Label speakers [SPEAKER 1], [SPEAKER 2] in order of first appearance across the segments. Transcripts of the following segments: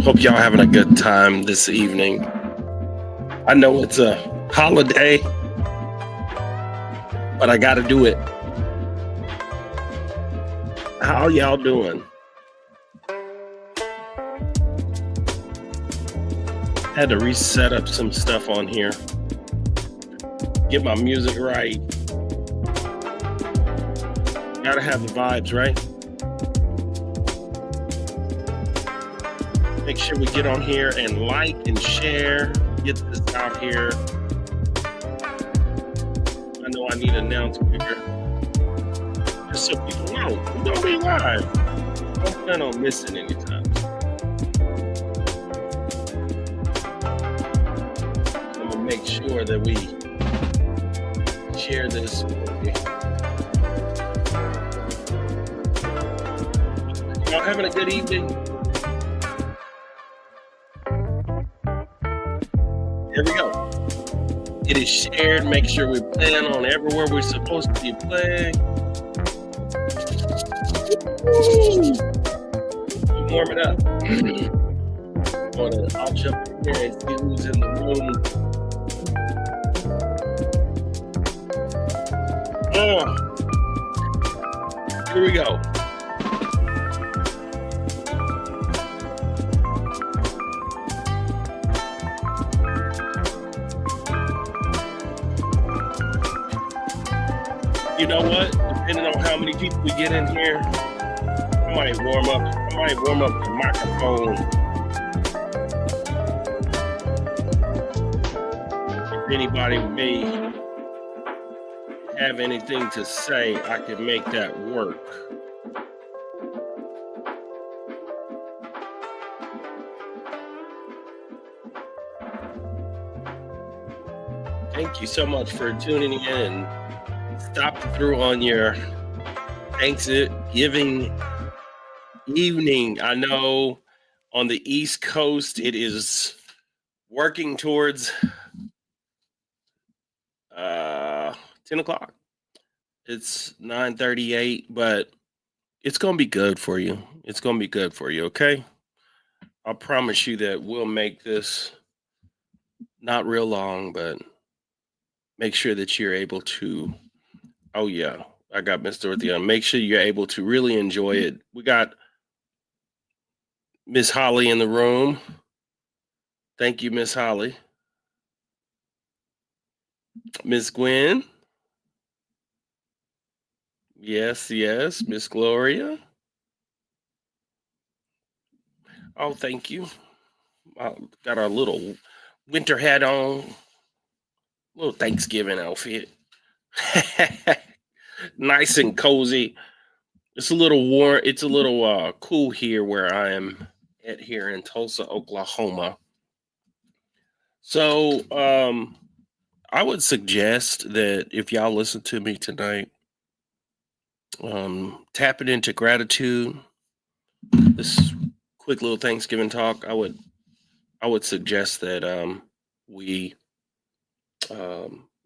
[SPEAKER 1] Hope y'all having a good time this evening. I know it's a holiday, but I got to do it. How y'all doing? Had to reset up some stuff on here, get my music right. Gotta have the vibes, right? Make sure we get on here and like and share. Get this out here. I know I need an announcement here. Just so people know, we're gonna be live. Don't plan on missing any time. I'm gonna make sure that we share this. Y'all having a good evening? Here we go. It is shared. Make sure we plan on everywhere we're supposed to be playing. Woo! Warm it up. I'll jump in here and see who's in the room. Oh, here we go. You know what? Depending on how many people we get in here, I might warm up. I might warm up the microphone. If anybody may have anything to say, I can make that work. Thank you so much for tuning in and stopping through on your Thanksgiving evening. I know on the East Coast it is working towards 10 o'clock. It's 9:38, but it's gonna be good for you. It's gonna be good for you, okay? I promise you that we'll make this not real long, but make sure that you're able to. Oh yeah, I got Miss Dorothy on. Make sure you're able to really enjoy it. We got Miss Holly in the room. Thank you, Miss Holly. Miss Gwen. Yes, yes. Miss Gloria. Oh, thank you. Got our little winter hat on. Little Thanksgiving outfit. Nice and cozy. It's a little warm. It's a little cool here where I am at here in Tulsa, Oklahoma. So I would suggest that if y'all listen to me tonight, tapping into gratitude, this quick little Thanksgiving talk, I would suggest that we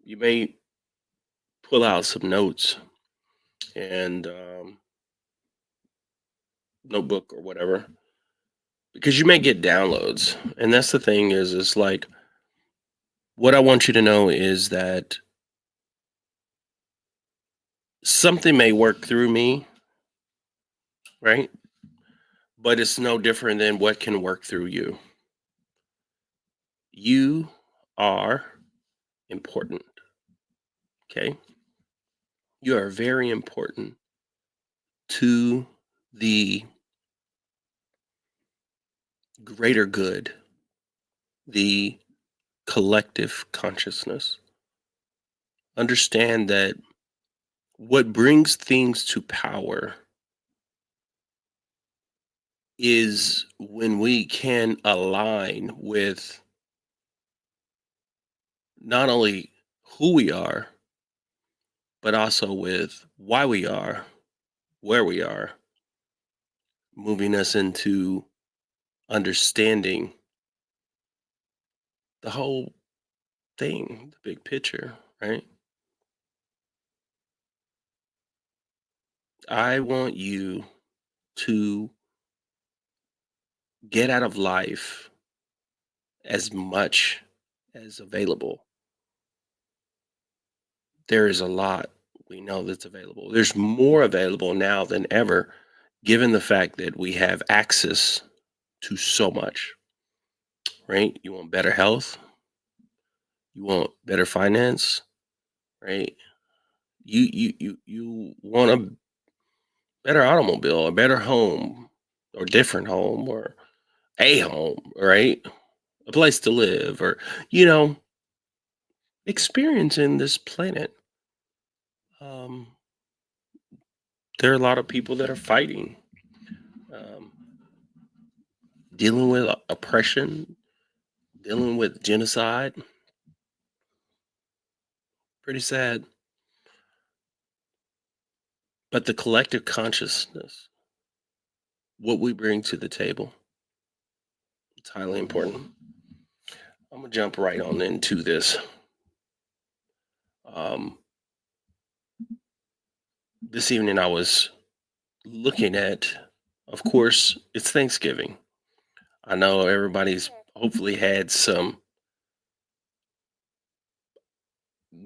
[SPEAKER 1] you may pull out some notes and notebook or whatever because you may get downloads. And that's the thing is like what I want you to know is that something may work through me, right? But it's no different than what can work through you. You are important, okay? You are very important to the greater good, the collective consciousness. Understand that what brings things to power is when we can align with not only who we are, but also with why we are, where we are, moving us into understanding the whole thing, the big picture, right? I want you to get out of life as much as available. There is a lot we know that's available. There's more available now than ever, given the fact that we have access to so much, right? You want better health, you want better finance, right? You want a better automobile, a better home, or different home, or a home, right? A place to live, or you know, experiencing this planet. Um, there are a lot of people that are fighting, um, dealing with oppression, dealing with genocide. Pretty sad. But the collective consciousness, what we bring to the table, it's highly important. I'm gonna jump right on into this. Um, this evening, I was looking at, of course, it's Thanksgiving. I know everybody's hopefully had some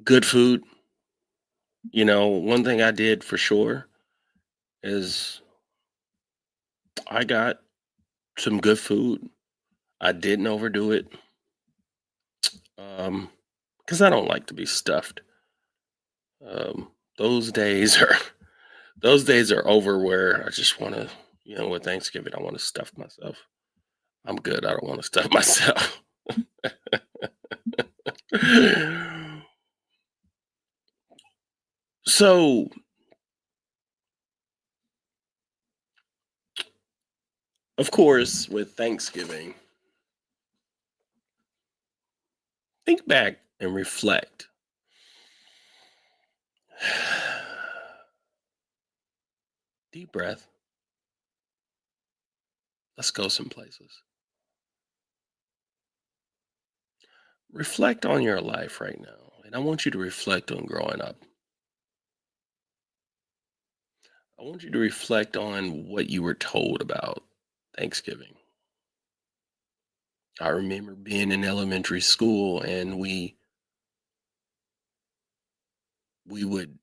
[SPEAKER 1] good food. You know, one thing I did for sure is I got some good food. I didn't overdo it, because I don't like to be stuffed. Those days are those days are over where I just want to, with Thanksgiving, I want to stuff myself. I'm good. I don't want to stuff myself. So, of course, with Thanksgiving, think back and reflect. Deep breath. Let's go some places. Reflect on your life right now. And I want you to reflect on growing up. I want you to reflect on what you were told about Thanksgiving. I remember being in elementary school and we would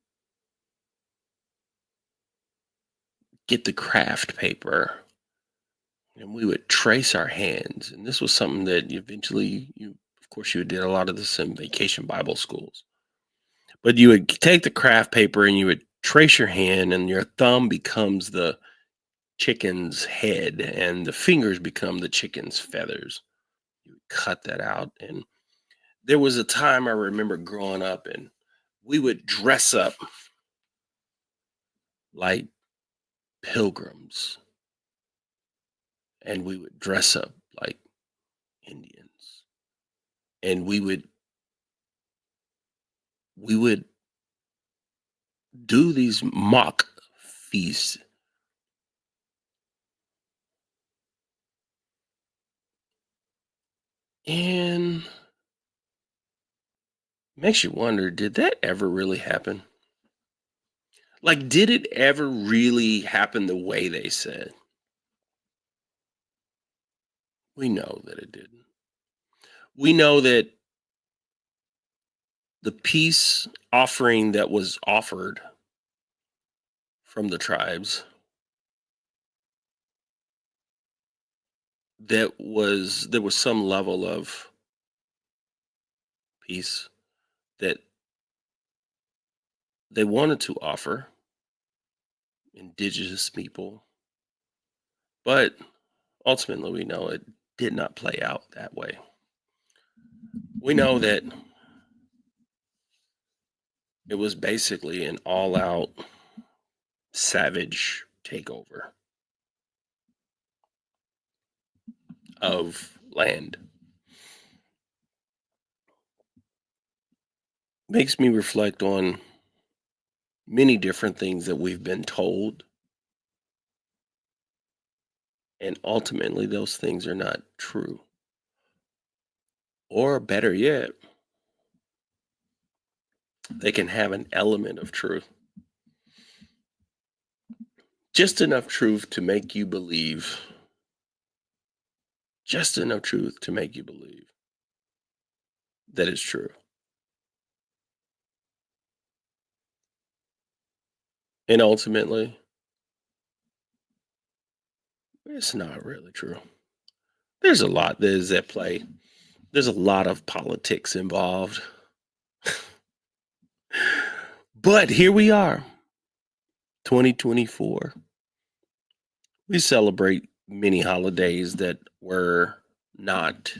[SPEAKER 1] get the craft paper and we would trace our hands. And this was something that eventually you of course you did a lot of this in vacation Bible schools. But you would take the craft paper and you would trace your hand and your thumb becomes the chicken's head and the fingers become the chicken's feathers. You would cut that out. And there was a time I remember growing up and we would dress up like pilgrims and we would dress up like Indians and we would do these mock feasts. And makes you wonder, did that ever really happen? Like, did it ever really happen the way they said? We know that it didn't. We know that the peace offering that was offered from the tribes, there was some level of peace that they wanted to offer indigenous people, but ultimately we know it did not play out that way. We know that it was basically an all out savage takeover of land. Makes me reflect on many different things that we've been told, and ultimately those things are not true. Or better yet, they can have an element of truth, just enough truth to make you believe just enough truth to make you believe that it's true. And ultimately, it's not really true. There's a lot that is at play. There's a lot of politics involved. But here we are, 2024. We celebrate many holidays that were not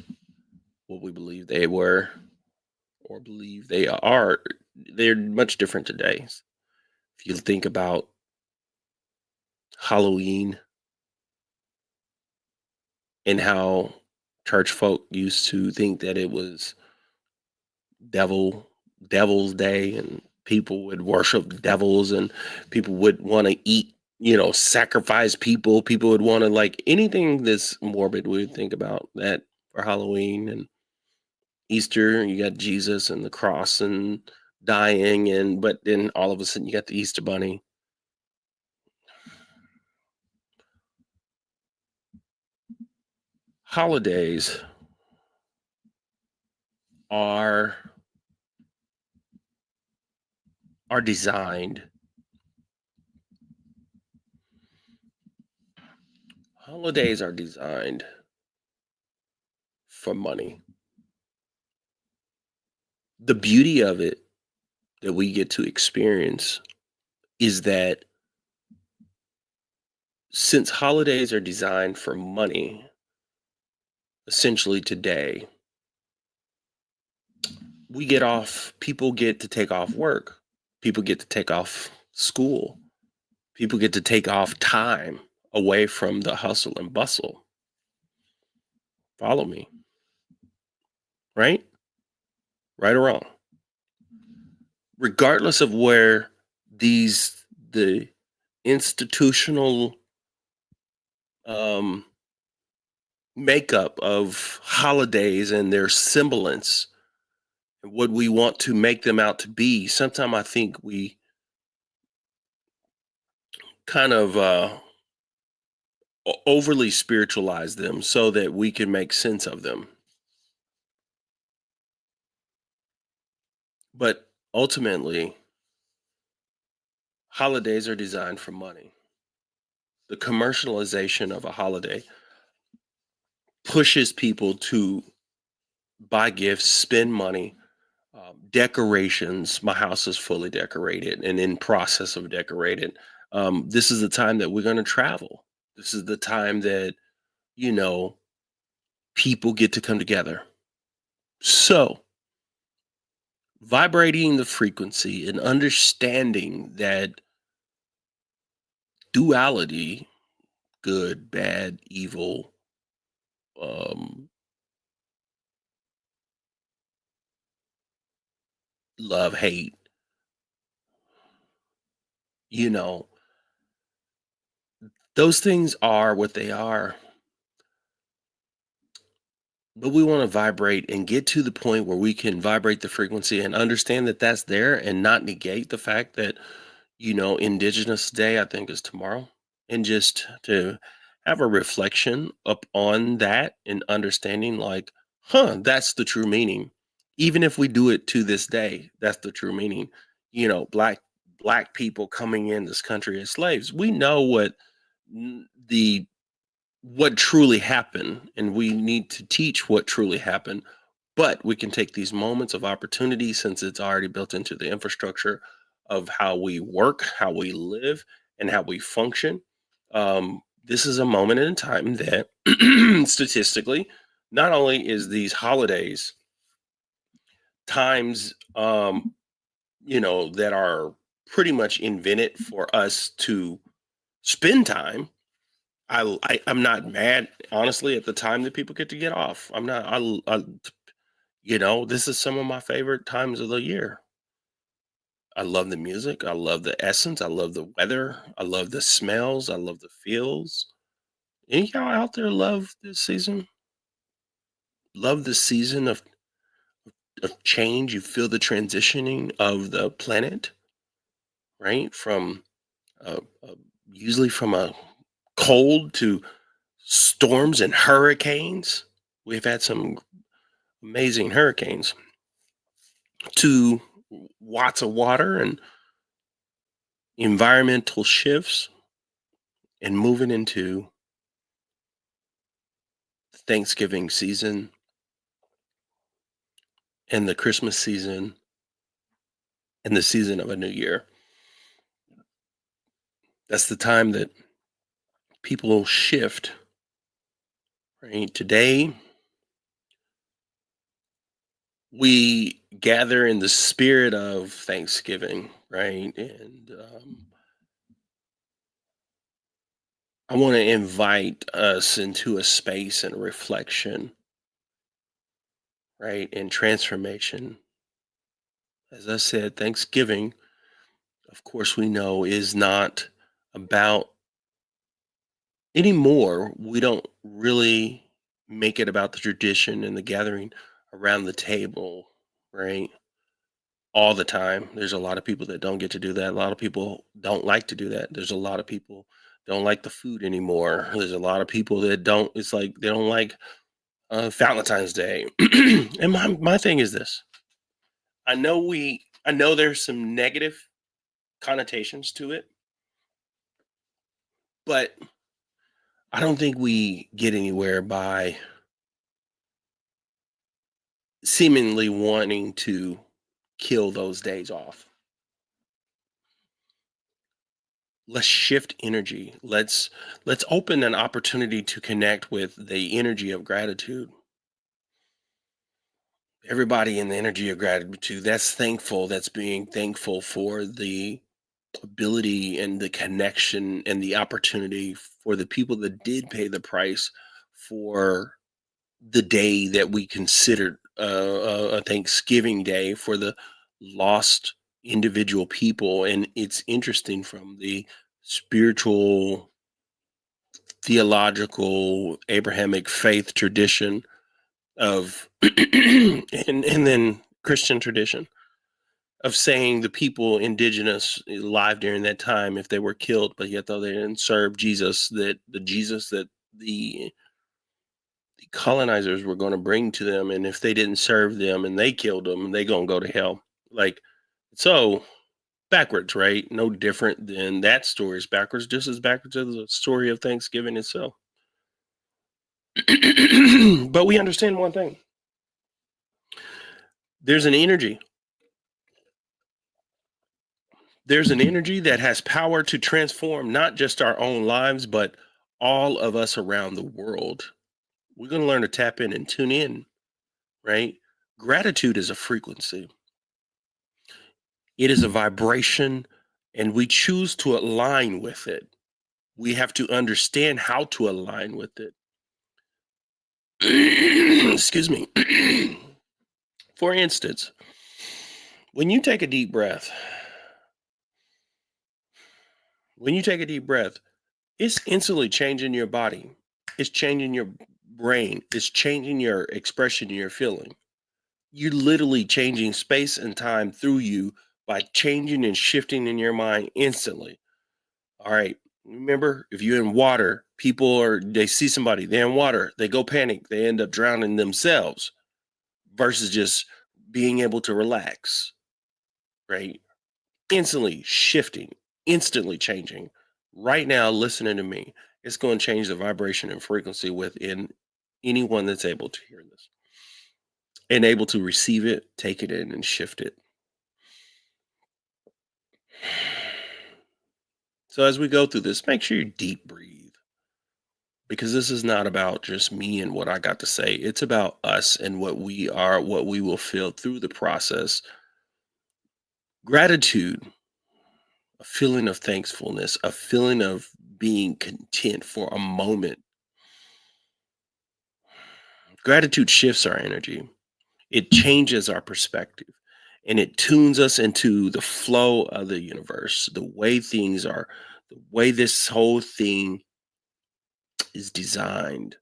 [SPEAKER 1] what we believe they were or believe they are. They're much different today. If you think about Halloween and how church folk used to think that it was devil devil's day, and people would worship devils, and people would want to eat, sacrifice people would want to, like, anything that's morbid, we would think about that for Halloween. And Easter, you got Jesus and the cross and dying, and but then all of a sudden you got the Easter bunny. Holidays are are designed holidays are designed for money. The beauty of it that we get to experience is that since holidays are designed for money, essentially today, people get to take off work, people get to take off school, people get to take off time away from the hustle and bustle. Follow me, right? Right or wrong? Regardless of where the institutional um, makeup of holidays and their semblance and what we want to make them out to be, sometimes I think we kind of overly spiritualize them so that we can make sense of them. But ultimately, holidays are designed for money. The commercialization of a holiday pushes people to buy gifts, spend money, decorations. My house is fully decorated and in process of decorated. This is the time that we're going to travel. This is the time that, you know, people get to come together. So, vibrating the frequency and understanding that duality, good, bad, evil, um, love, hate, you know, those things are what they are. But we want to vibrate and get to the point where we can vibrate the frequency and understand that that's there and not negate the fact that, Indigenous Day, I think, is tomorrow. And just to have a reflection up on that and understanding, like, that's the true meaning. Even if we do it to this day, that's the true meaning. Black people coming in this country as slaves. We know the what truly happened, and we need to teach what truly happened. But we can take these moments of opportunity, since it's already built into the infrastructure of how we work, how we live, and how we function. This is a moment in time that statistically, not only is these holidays times, that are pretty much invented for us to spend time. I'm not mad, honestly, at the time that people get to get off. I'm not. This is some of my favorite times of the year. I love the music. I love the essence. I love the weather. I love the smells. I love the feels. Any y'all out there love this season? Love the season of change. You feel the transitioning of the planet, right? From uh, uh, usually from a cold to storms and hurricanes. We've had some amazing hurricanes, to lots of water and environmental shifts, and moving into Thanksgiving season and the Christmas season and the season of a new year. That's the time that people shift, right? Today, we gather in the spirit of Thanksgiving, right? And I want to invite us into a space and reflection, right? And transformation. As I said, Thanksgiving, of course, we know is not about anymore. We don't really make it about the tradition and the gathering around the table, right? All the time. There's a lot of people that don't get to do that. A lot of people don't like to do that. There's a lot of people don't like the food anymore. There's a lot of people that don't. It's like they don't like Valentine's Day. And my thing is this: I know there's some negative connotations to it, but I don't think we get anywhere by seemingly wanting to kill those days off. Let's shift energy. Let's open an opportunity to connect with the energy of gratitude. Everybody in the energy of gratitude, that's thankful, that's being thankful for the ability and the connection and the opportunity for the people that did pay the price for the day that we considered a Thanksgiving day, for the lost individual people. And it's interesting from the spiritual, theological, Abrahamic faith tradition of, and then Christian tradition of saying the people indigenous alive during that time, if they were killed, but yet though they didn't serve Jesus, that the Jesus that the colonizers were going to bring to them, and if they didn't serve them and they killed them, they gonna go to hell. Like, so backwards, right? No different than that story is backwards, just as backwards as the story of Thanksgiving itself. But we understand one thing: there's an energy. There's an energy that has power to transform not just our own lives, but all of us around the world. We're going to learn to tap in and tune in, right? Gratitude is a frequency, it is a vibration, and we choose to align with it. We have to understand how to align with it. Excuse me. For instance, when you take a deep breath, when you take a deep breath, it's instantly changing your body. It's changing your brain. It's changing your expression and your feeling. You're literally changing space and time through you by changing and shifting in your mind instantly. All right. Remember, if you're in water, they see somebody, they're in water, they go panic, they end up drowning themselves versus just being able to relax, right? Instantly shifting, instantly changing. Right now, listening to me, it's going to change the vibration and frequency within anyone that's able to hear this and able to receive it, take it in, and shift it. So, as we go through this, make sure you deep breathe, because this is not about just me and what I got to say. It's about us and what we are, what we will feel through the process. Gratitude, a feeling of thankfulness, a feeling of being content for a moment. Gratitude shifts our energy, it changes our perspective, and it tunes us into the flow of the universe, the way things are, the way this whole thing is designed.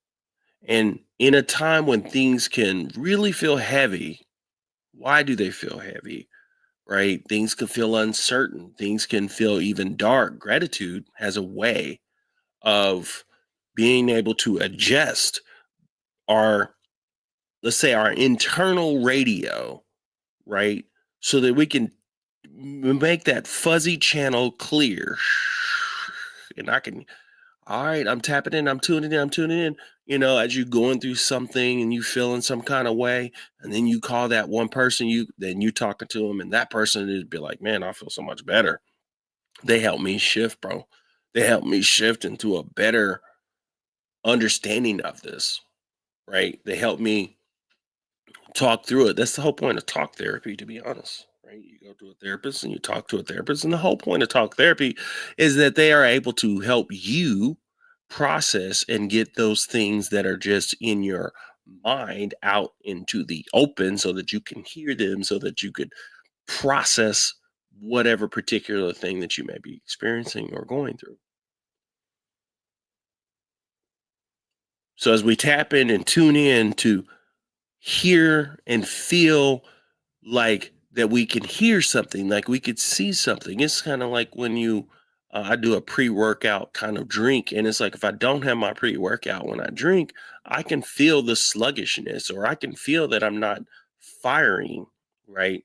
[SPEAKER 1] And in a time when things can really feel heavy, why do they feel heavy? Right? Things can feel uncertain, things can feel even dark. Gratitude has a way of being able to adjust our, let's say, our internal radio, right? So that we can make that fuzzy channel clear. And I can, all right, I'm tapping in, I'm tuning in, I'm tuning in. As you going through something and you feeling some kind of way, and then you call that one person, then you talking to them, and that person would be like, man, I feel so much better. They help me shift, bro. They help me shift into a better understanding of this, right? They help me talk through it. That's the whole point of talk therapy, to be honest, right? You go to a therapist and you talk to a therapist, and the whole point of talk therapy is that they are able to help you process and get those things that are just in your mind out into the open so that you can hear them, so that you could process whatever particular thing that you may be experiencing or going through. So as we tap in and tune in to hear and feel like that we can hear something, like we could see something. It's kind of like when I do a pre-workout kind of drink, and it's like if I don't have my pre-workout when I drink, I can feel the sluggishness, or I can feel that I'm not firing right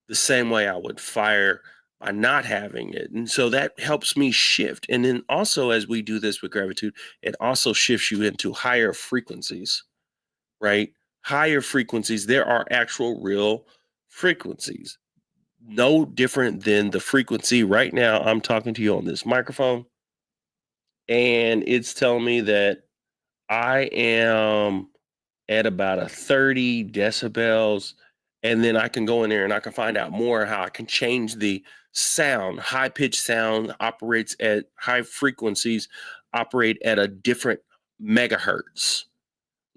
[SPEAKER 1] the same way I would fire by not having it. And so that helps me shift. And then also, as we do this with gratitude, it also shifts you into higher frequencies, right? Higher frequencies. There are actual real frequencies, no different than the frequency right now. I'm talking to you on this microphone, and it's telling me that I am at about a 30 decibels. And then I can go in there and I can find out more how I can change the sound. High pitched sound operates at high frequencies, operate at a different megahertz.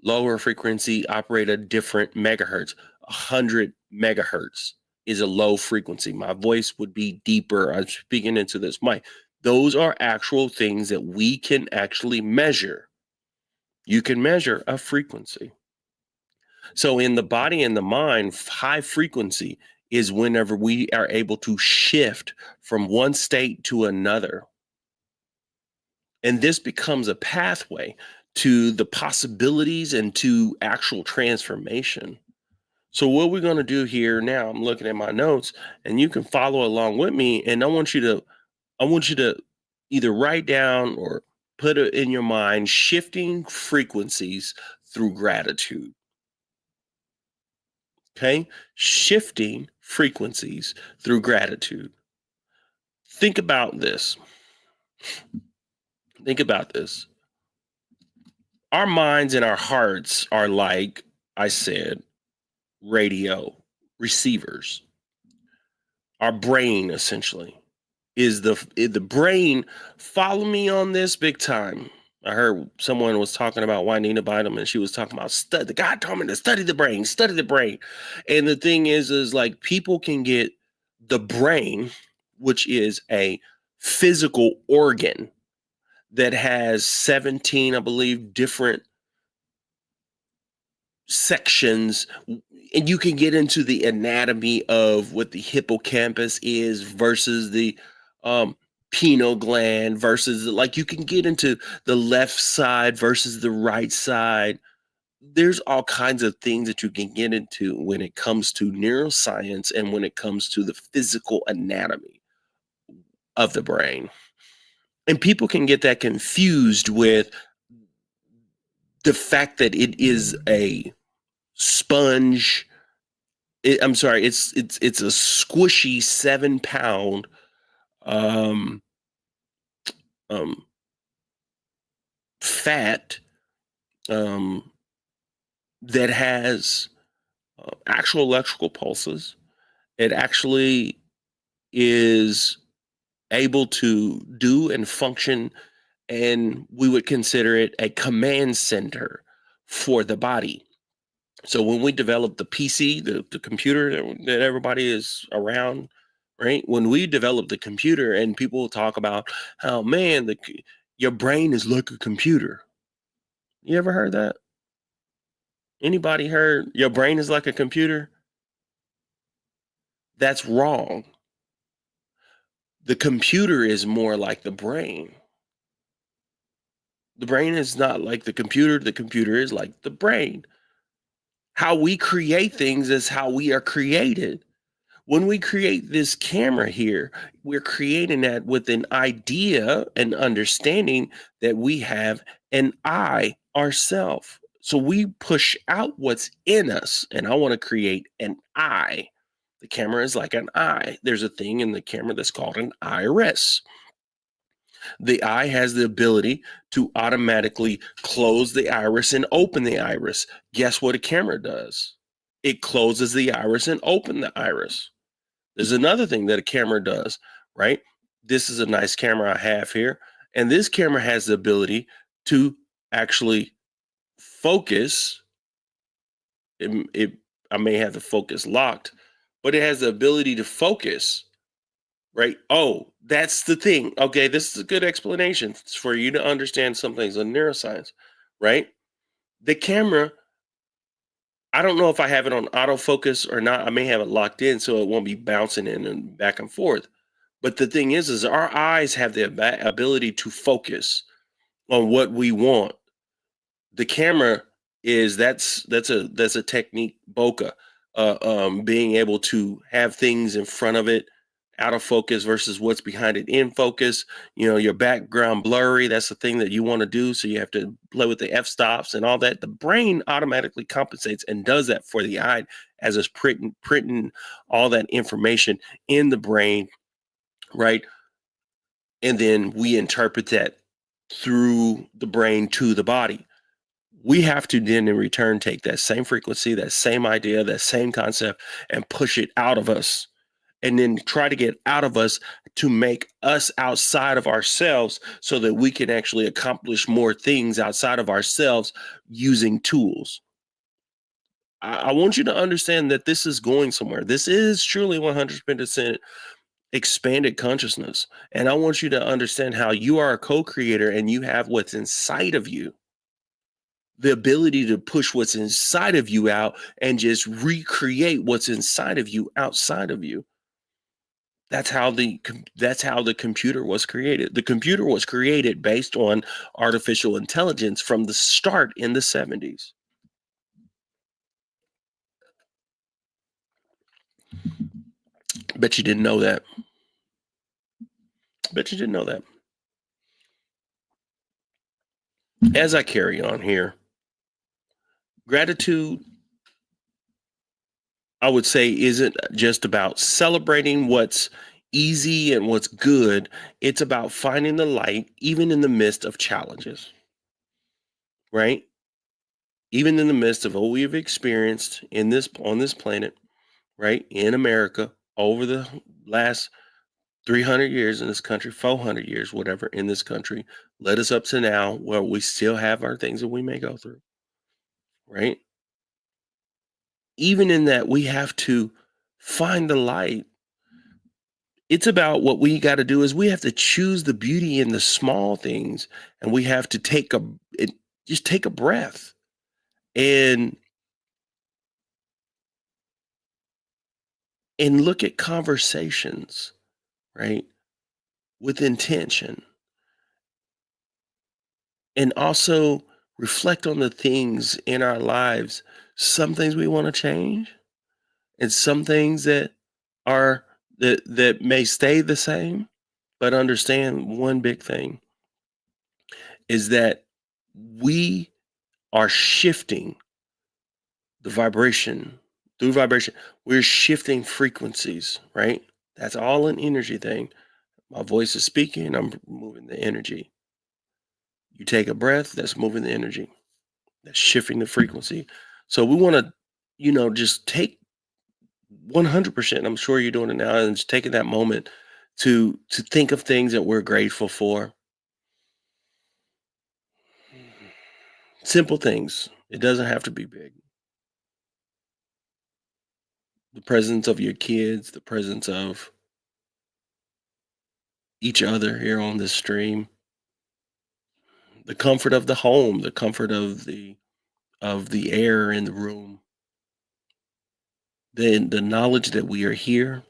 [SPEAKER 1] Lower frequency operate at different megahertz. 100 megahertz is a low frequency. My voice would be deeper. I'm speaking into this mic. Those are actual things that we can actually measure. You can measure a frequency. So in the body and the mind, high frequency is whenever we are able to shift from one state to another. And this becomes a pathway to the possibilities and to actual transformation. So what we're going to do here now, I'm looking at my notes, and you can follow along with me. And I want you to either write down or put it in your mind, shifting frequencies through gratitude. Okay? Shifting frequencies through gratitude. Think about this. Think about this. Our minds and our hearts are like I said, radio receivers. Our brain essentially is the brain. Follow me on this big time. I heard someone was talking about Juanita Bynum, and she was talking about study. God told me to study the brain, study the brain. And the thing is like people can get the brain, which is a physical organ that has 17, I believe, different sections, and you can get into the anatomy of what the hippocampus is versus the um pineal gland versus, like, you can get into the left side versus the right side. There's all kinds of things that you can get into when it comes to neuroscience and when it comes to the physical anatomy of the brain. And people can get that confused with the fact that it is a sponge. I'm sorry, it's a squishy 7 pound um, um, fat um, that has actual electrical pulses. It actually is able to do and function, and we would consider it a command center for the body. So when we developed the PC, the computer that everybody is around, right? When we developed the computer, and people talk about how, man, your brain is like a computer. You ever heard that? Anybody heard your brain is like a computer? That's wrong. The computer is more like the brain. The brain is not like the computer is like the brain. How we create things is how we are created. When we create this camera here, we're creating that with an idea and understanding that we have an I ourself. So we push out what's in us, and I want to create an I. The camera is like an eye. There's a thing in the camera that's called an iris. The eye has the ability to automatically close the iris and open the iris. Guess what a camera does? It closes the iris and open the iris. There's another thing that a camera does, right? This is a nice camera I have here. And this camera has the ability to actually focus. I may have the focus locked, but it has the ability to focus, right? Oh, that's the thing. Okay, this is a good explanation for you to understand some things on neuroscience, right? The camera, I don't know if I have it on autofocus or not. I may have it locked in so it won't be bouncing in and back and forth. But the thing is our eyes have the ability to focus on what we want. The camera is that's a technique, bokeh, being able to have things in front of it out of focus versus what's behind it in focus. Your background blurry. That's the thing that you want to do. So you have to play with the f-stops and all that. The brain automatically compensates and does that for the eye as it's printing all that information in the brain, right? And then we interpret that through the brain to the body. We have to then in return take that same frequency, that same idea, that same concept, and push it out of us, and then try to get out of us to make us outside of ourselves so that we can actually accomplish more things outside of ourselves using tools. I want you to understand that this is going somewhere. This is truly 100% expanded consciousness. And I want you to understand how you are a co-creator and you have what's inside of you. The ability to push what's inside of you out and just recreate what's inside of you outside of you. That's how the computer was created. The computer was created based on artificial intelligence from the start in the 70s. Bet you didn't know that. Bet you didn't know that. As I carry on here, gratitude, I would say, isn't just about celebrating what's easy and what's good. It's about finding the light even in the midst of challenges, right? Even in the midst of what we have experienced in this on this planet, right? In America over the last 300 years in this country, 400 years, whatever, in this country, led us up to now where we still have our things that we may go through, right? Even in that, we have to find the light. It's about what we got to do is we have to choose the beauty in the small things, and we have to just take a breath and look at conversations, right, with intention, and also reflect on the things in our lives. Some things we want to change, and some things that may stay the same. But understand one big thing is that we are shifting the vibration through vibration. We're shifting frequencies, right? That's all an energy thing. My voice is speaking, I'm moving the energy. You take a breath, that's moving the energy, that's shifting the frequency. So we want to, just take 100%. I'm sure you're doing it now, and just taking that moment to think of things that we're grateful for. Simple things. It doesn't have to be big. The presence of your kids, the presence of each other here on this stream, the comfort of the home, the comfort of the air in the room, the knowledge that we are here,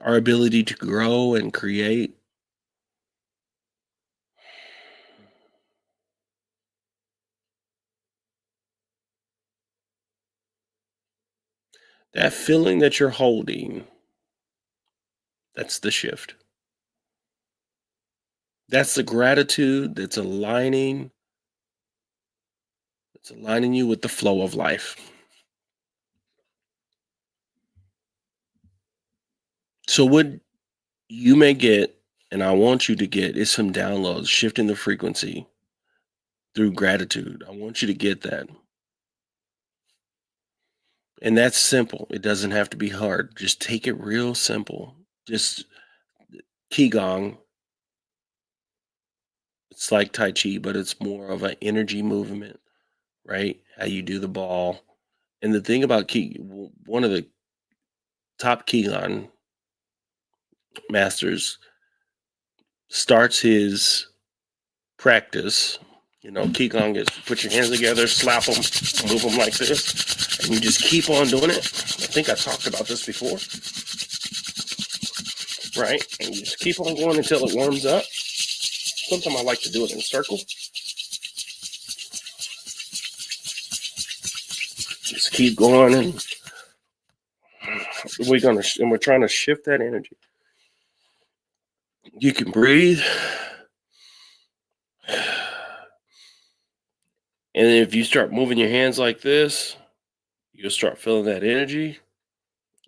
[SPEAKER 1] our ability to grow and create, That feeling that you're holding, that's the shift. That's the gratitude that's aligning you with the flow of life. So what you may get, and I want you to get, is some downloads, shifting the frequency through gratitude. I want you to get that. And that's simple. It doesn't have to be hard. Just take it real simple. Just Qigong, it's like Tai Chi, but it's more of an energy movement, right? How you do the ball. And the thing about one of the top Qigong masters starts his practice. Qigong is put your hands together, slap them, move them like this, and you just keep on doing it. I think I talked about this before, right? And you just keep on going until it warms up. Sometimes I like to do it in a circle. Just keep going, and we're trying to shift that energy. You can breathe, and if you start moving your hands like this, you'll start feeling that energy.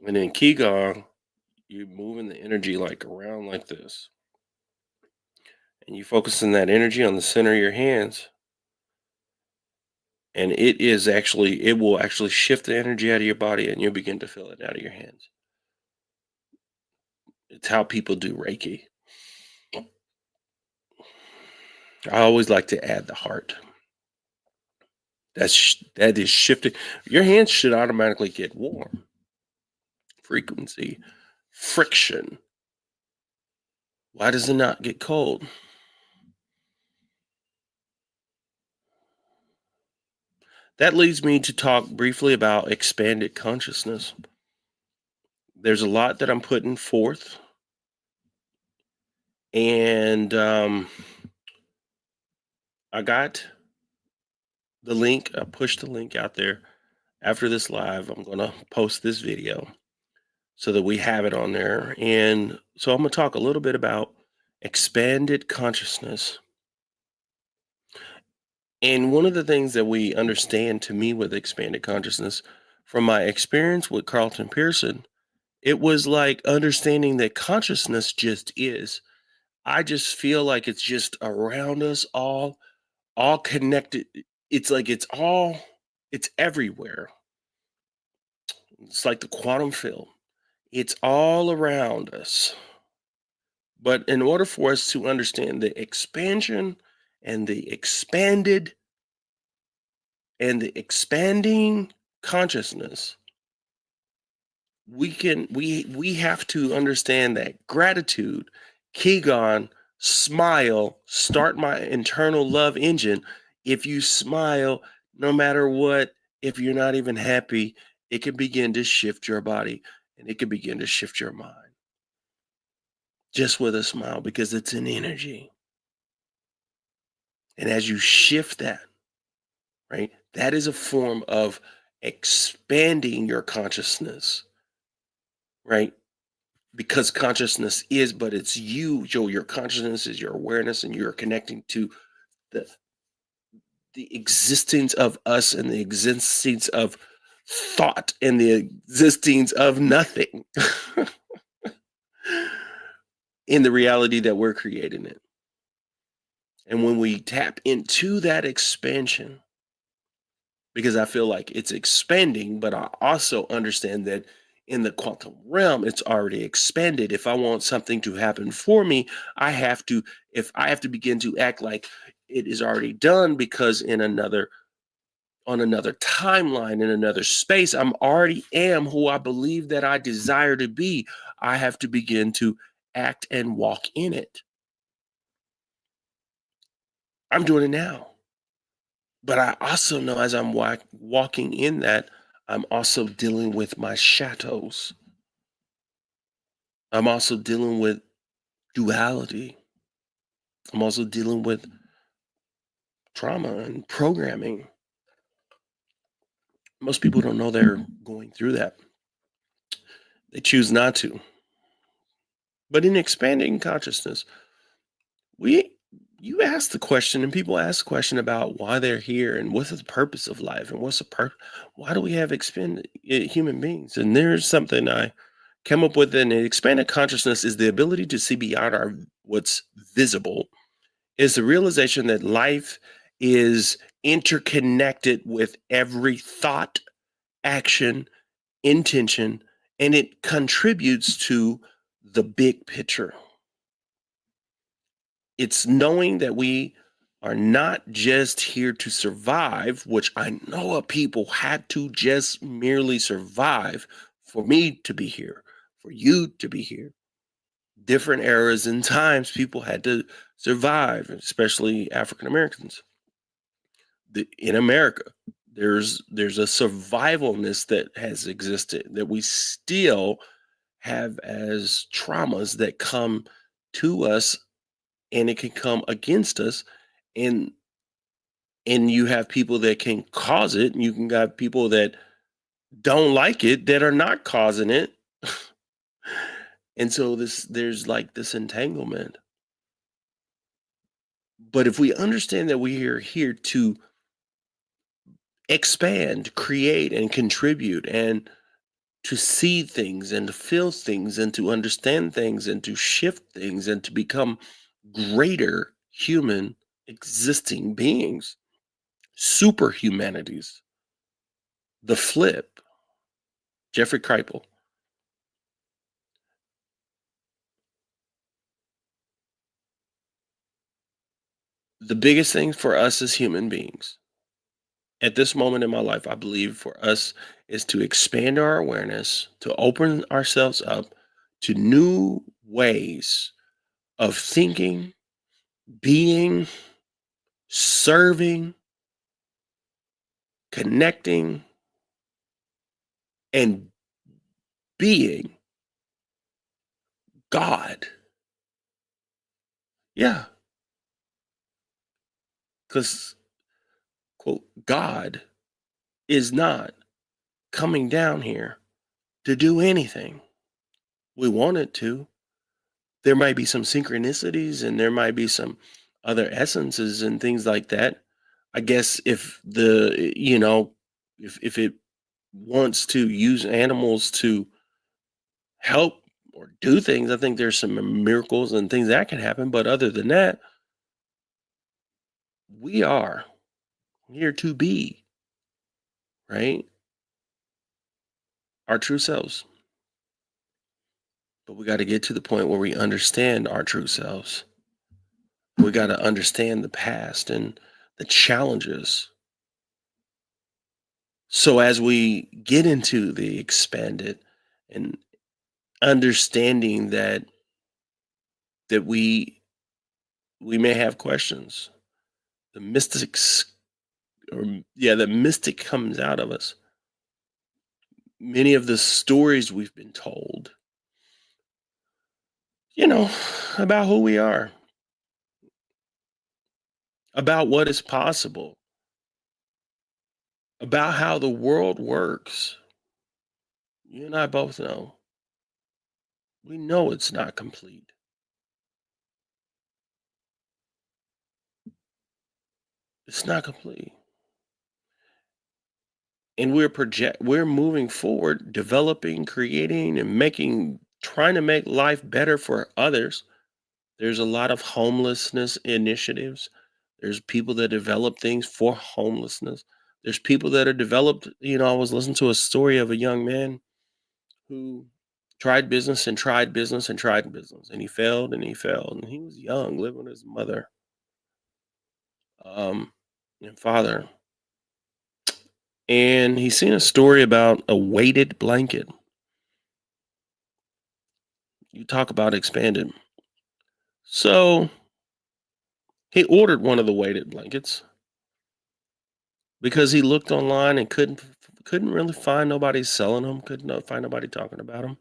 [SPEAKER 1] And in Qigong, you're moving the energy like around like this, and you focusing that energy on the center of your hands, and it will actually shift the energy out of your body, and you'll begin to feel it out of your hands. It's how people do Reiki. I always like to add the heart. That is shifting. Your hands should automatically get warm. Frequency, friction. Why does it not get cold? That leads me to talk briefly about expanded consciousness. There's a lot that I'm putting forth, and I got the link. I pushed the link out there. After this live, I'm going to post this video so that we have it on there. And so I'm going to talk a little bit about expanded consciousness. And one of the things that we understand, to me, with expanded consciousness, from my experience with Carlton Pearson, it was like understanding that consciousness just is. I just feel like it's just around us, all connected. It's like it's everywhere. It's like the quantum field. It's all around us. But in order for us to understand the expansion and the expanded and the expanding consciousness, we have to understand that gratitude, Qigong, smile, start my internal love engine. If you smile, no matter what, if you're not even happy, it can begin to shift your body, and it can begin to shift your mind just with a smile, because it's an energy. And as you shift that, right, that is a form of expanding your consciousness, right? Because consciousness is, but it's you, Joe. Your consciousness is your awareness, and you're connecting to the the existence of us, and the existence of thought, and the existence of nothing in the reality that we're creating it. And when we tap into that expansion, because I feel like it's expanding, but I also understand that in the quantum realm, it's already expanded. If I want something to happen for me, I have to, if I have to begin to act like it is already done, because on another timeline, in another space, I'm already am who I believe that I desire to be. I have to begin to act and walk in it. I'm doing it now. But I also know, as I'm walking in that, I'm also dealing with my shadows. I'm also dealing with duality. I'm also dealing with trauma and programming. Most people don't know they're going through that. They choose not to. But in expanding consciousness, we you ask the question and people ask the question about why they're here and what's the purpose of life and why do we have human beings? And there's something I came up with, and expanded consciousness is the ability to see beyond our what's visible, is the realization that life is interconnected with every thought, action, intention, and it contributes to the big picture. It's knowing that we are not just here to survive, which I know of people had to just merely survive for me to be here, for you to be here. Different eras and times people had to survive, especially African Americans. In America, there's a survivalness that has existed that we still have as traumas that come to us, and it can come against us, and you have people that can cause it, and you can have people that don't like it that are not causing it. And so there's like this entanglement. But if we understand that we are here to expand, create, and contribute, and to see things and to feel things and to understand things and to shift things and to become greater human existing beings, super humanities, the flip, Jeffrey Kripal. The biggest thing for us as human beings at this moment in my life, I believe for us, is to expand our awareness, to open ourselves up to new ways of thinking, being, serving, connecting, and being God. Yeah, because, quote, God is not coming down here to do anything. We want it to. There might be some synchronicities and there might be some other essences and things like that. I guess if if it wants to use animals to help or do things, I think there's some miracles and things that can happen. But other than that, we are here to be, right? Our true selves. But we got to get to the point where we understand our true selves. We got to understand the past and the challenges. So as we get into the expanded and understanding that we may have questions, the mystics, or yeah, the mystic comes out of us. Many of the stories we've been told, you know, about who we are, about what is possible, about how the world works. You and I both know. We know it's not complete. It's not complete. And we're moving forward, developing, creating, and trying to make life better for others. There's a lot of homelessness initiatives. There's people that develop things for homelessness. There's people that are developed. I was listening to a story of a young man who tried business and tried business and tried business, and he failed and he failed. And he was young, living with his mother um, and father. And he's seen a story about a weighted blanket. You talk about expanded. So he ordered one of the weighted blankets because he looked online and couldn't really find nobody selling them, couldn't find nobody talking about them.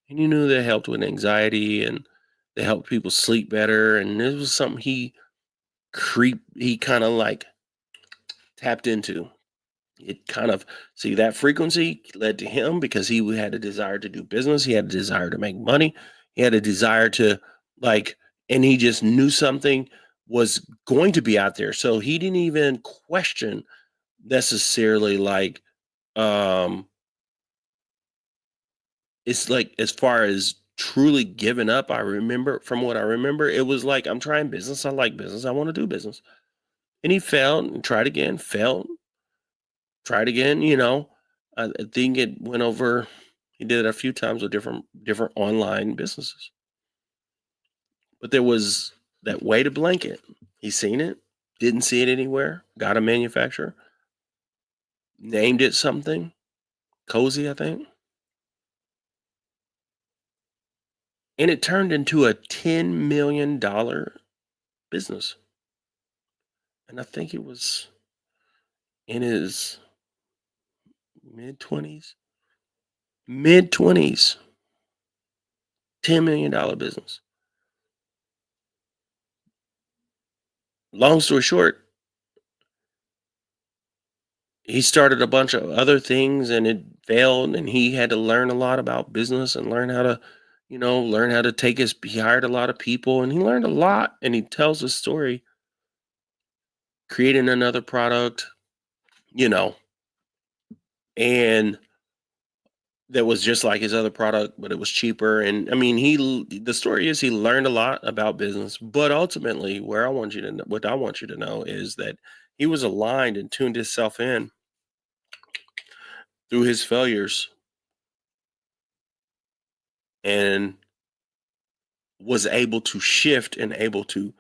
[SPEAKER 1] And he knew they helped with anxiety and they helped people sleep better. And this was something he kind of like tapped into. It kind of see that frequency led to him because he had a desire to do business. He had a desire to make money. He had a desire to like, and he just knew something was going to be out there. So he didn't even question necessarily like, um, it's like as far as truly giving up. I remember from what I remember, it was like, I'm trying business. I like business. I want to do business. And he failed and tried again, failed, tried again, you know. I think it went over he did it a few times with different online businesses. But there was that weighted blanket. He seen it, didn't see it anywhere, got a manufacturer, named it something, Cozy, I think. And it turned into a $10 million business. And I think it was in his mid 20s, mid 20s, $10 million business. Long story short, he started a bunch of other things and it failed and he had to learn a lot about business and learn how to learn how to take his he hired a lot of people and he learned a lot and he tells a story creating another product you know and that was just like his other product but it was cheaper and I mean the story is he learned a lot about business but ultimately what I want you to know is that he was aligned and tuned himself in through his failures and was able to shift and able to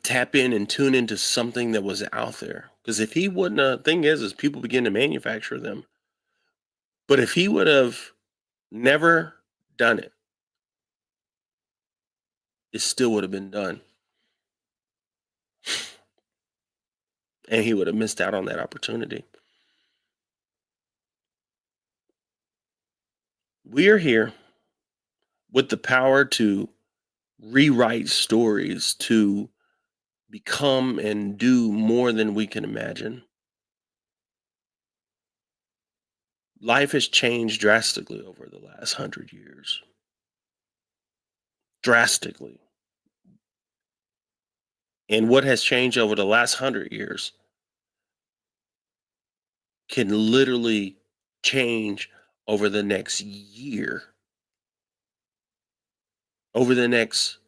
[SPEAKER 1] tap in and tune into something that was out there. Because if he wouldn't, thing is people begin to manufacture them. But if he would have never done it, it still would have been done, and he would have missed out on that opportunity. We are here with the power to rewrite stories, to become and do more than we can imagine. Life has changed drastically over the last 100 years. Drastically. And what has changed over the last 100 years can literally change over the next year, over the next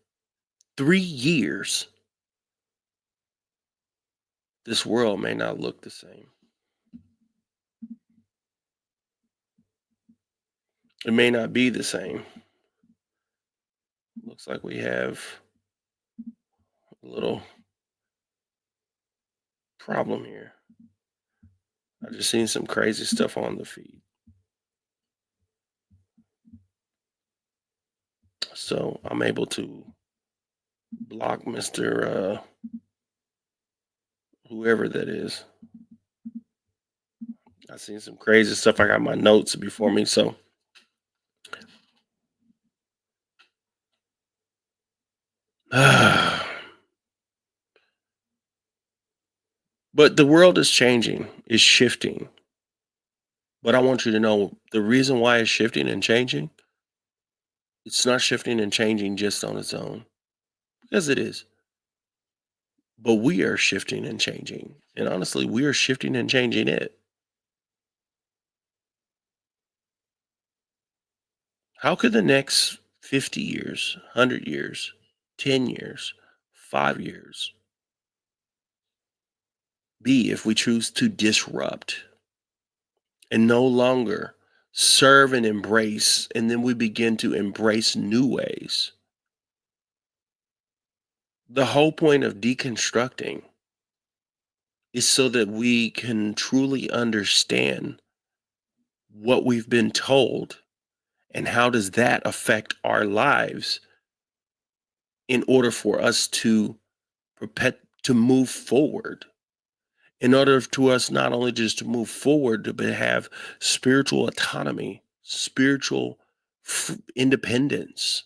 [SPEAKER 1] 3 years. This world may not look the same. It may not be the same. Looks like we have a little problem here. I just seen some crazy stuff on the feed. So I'm able to block Mr. Whoever that is. I seen some crazy stuff. I got my notes before me. So but the world is changing, is shifting. But I want you to know the reason why it's shifting and changing, it's not shifting and changing just on its own, because it is. But we are shifting and changing. And honestly, we are shifting and changing it. How could the next 50 years, 100 years, 10 years, 5 years be if we choose to disrupt and no longer serve and embrace, and then we begin to embrace new ways? The whole point of deconstructing is so that we can truly understand what we've been told and how does that affect our lives in order for us to to move forward, in order to us not only just to move forward but have spiritual autonomy, spiritual independence,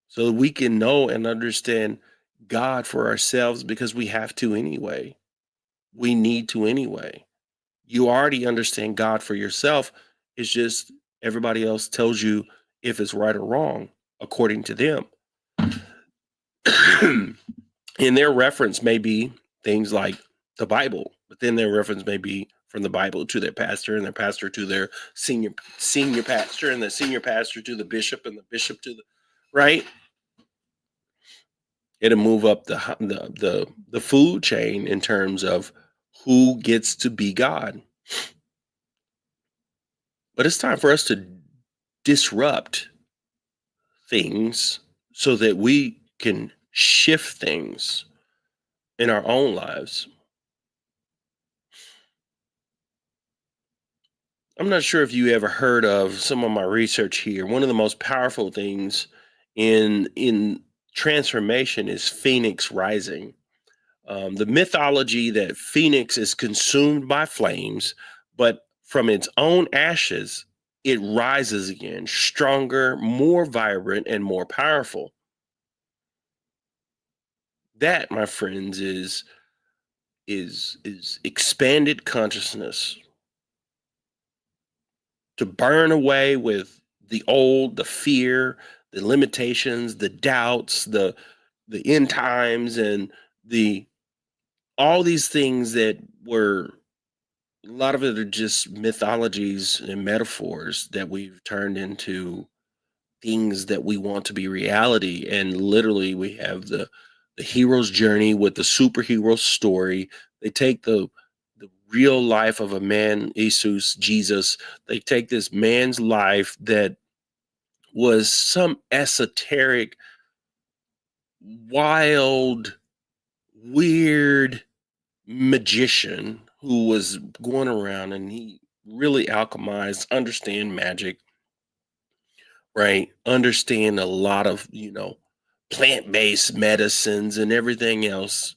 [SPEAKER 1] so that we can know and understand God for ourselves because we have to anyway. We need to anyway. You already understand God for yourself. It's just everybody else tells you if it's right or wrong according to them. And their reference may be things like the Bible, but then their reference may be from the Bible to their pastor, and their pastor to their senior pastor, and the senior pastor to the bishop, and the bishop to the right. It'll move up the food chain in terms of who gets to be God. But it's time for us to disrupt things so that we can shift things in our own lives. I'm not sure if you ever heard of some of my research here. One of the most powerful things in transformation is Phoenix rising. The mythology that Phoenix is consumed by flames, but from its own ashes, it rises again, stronger, more vibrant, and more powerful. That, my friends, is expanded consciousness to burn away with the old, the fear, the limitations, the doubts, the end times, and the all these things that were a lot of it are just mythologies and metaphors that we've turned into things that we want to be reality. And literally we have the hero's journey with the superhero story. They take the real life of a man, Jesus. They take this man's life that was some esoteric, wild, weird magician who was going around, and he really alchemized, understand magic, right? Understand a lot of, plant-based medicines and everything else.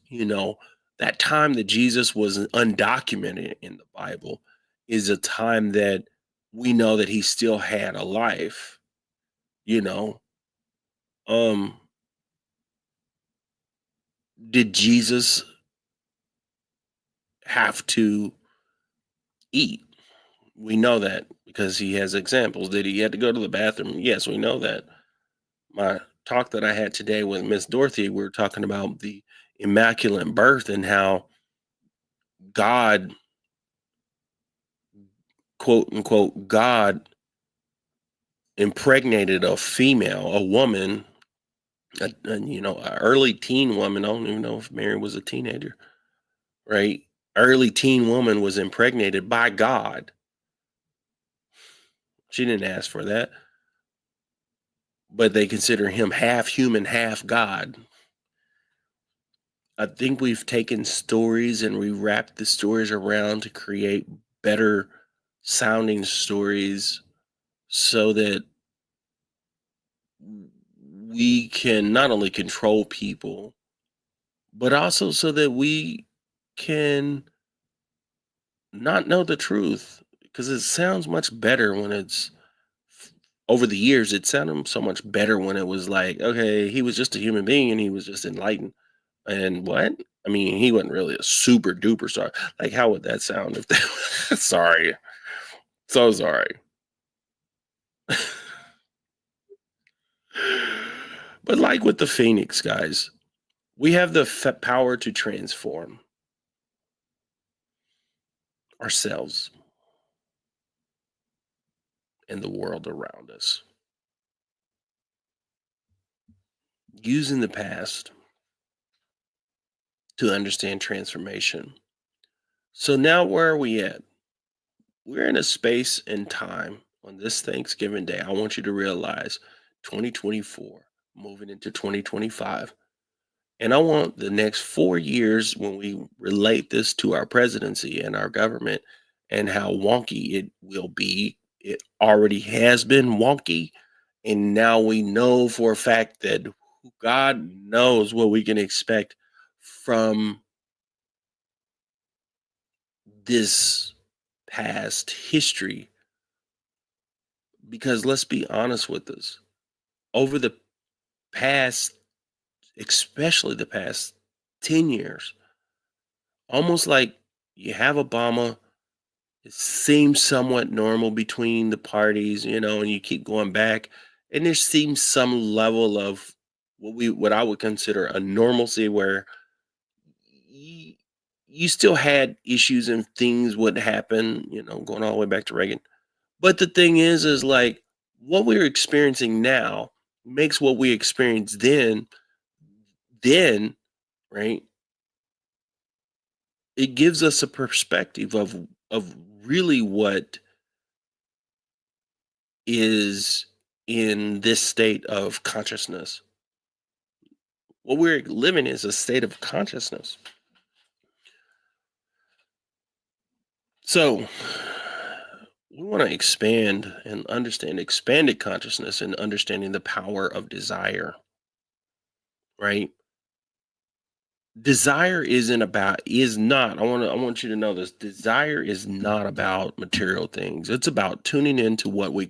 [SPEAKER 1] That time that Jesus was undocumented in the Bible is a time that we know that he still had a life, you know. Um, did Jesus have to eat? We know that because he has examples. Did he had to go to the bathroom? Yes, we know that. My talk that I had today with Miss Dorothy, we were talking about the immaculate birth and how God, quote unquote, God impregnated a female, a woman, a early teen woman. I don't even know if Mary was a teenager, right? Early teen woman was impregnated by God. She didn't ask for that, but they consider him half human, half God. I think we've taken stories and we wrapped the stories around to create better sounding stories so that we can not only control people, but also so that we can not know the truth. Because it sounds much better when it's over the years, it sounded so much better when it was like, okay, he was just a human being and he was just enlightened. And what? I mean, he wasn't really a super duper star. Like, how would that sound if that sorry. So sorry. But like with the Phoenix guys, we have the power to transform ourselves and the world around us using the past to understand transformation. So now where are we at? We're in a space and time on this Thanksgiving Day. I want you to realize 2024 moving into 2025. And I want the next 4 years when we relate this to our presidency and our government and how wonky it will be. It already has been wonky. And now we know for a fact that God knows what we can expect from this past history. Because let's be honest with us, over the past, especially the past 10 years, almost like You have Obama. It seems somewhat normal between the parties, and you keep going back, and there seems some level of what I would consider a normalcy where you, you still had issues and things would happen, going all the way back to Reagan. But the thing is like what we're experiencing now makes what we experienced then, right? It gives us a perspective of really what is in this state of consciousness. What we're living is a state of consciousness. So we want to expand and understand expanded consciousness and understanding the power of desire, right? Desire is not, I want you to know this. Desire is not about material things. It's about tuning into what we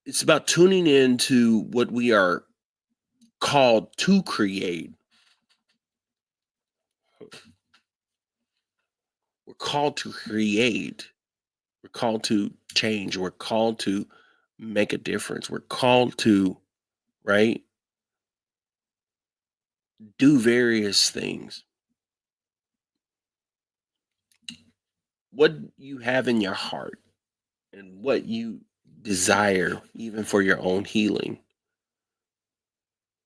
[SPEAKER 1] it's about tuning into what we are called to create. We're called to create. We're called to change. We're called to make a difference. We're called to, right, do various things. What you have in your heart and what you desire, even for your own healing,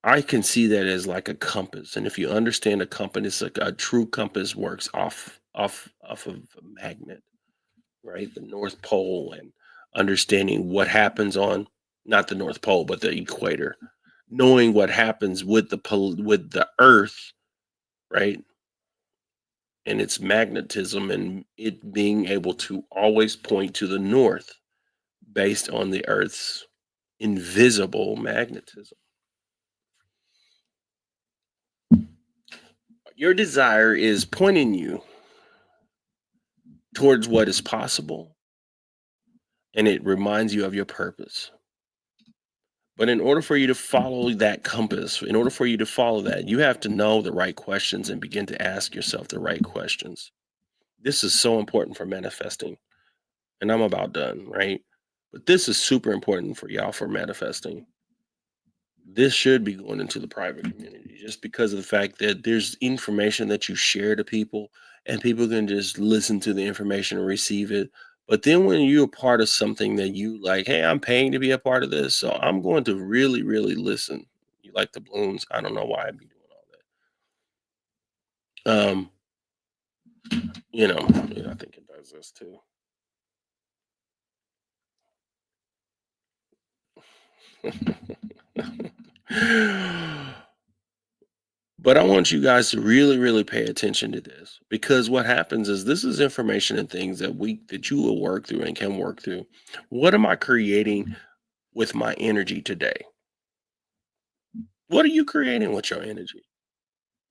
[SPEAKER 1] I can see that as like a compass. And if you understand a compass, like a true compass works off of a magnet, right? The North Pole, and understanding what happens on, not the North Pole, but the equator, knowing what happens with with the Earth, right? And its magnetism, and it being able to always point to the north based on the Earth's invisible magnetism. Your desire is pointing you towards what is possible, and it reminds you of your purpose. But in order for you to follow that compass, in order for you to follow that, you have to know the right questions and begin to ask yourself the right questions. This is so important for manifesting. And I'm about done, right? But this is super important for y'all for manifesting. This should be going into the private community just because of the fact that there's information that you share to people, and people can just listen to the information and receive it. But then when you're a part of something that you like, hey, I'm paying to be a part of this, so I'm going to really, really listen. You like the balloons? I don't know why I'd be doing all that. I think it does this too. But I want you guys to really, really pay attention to this, because what happens is this is information and things that you will work through and can work through. What am I creating with my energy today? What are you creating with your energy?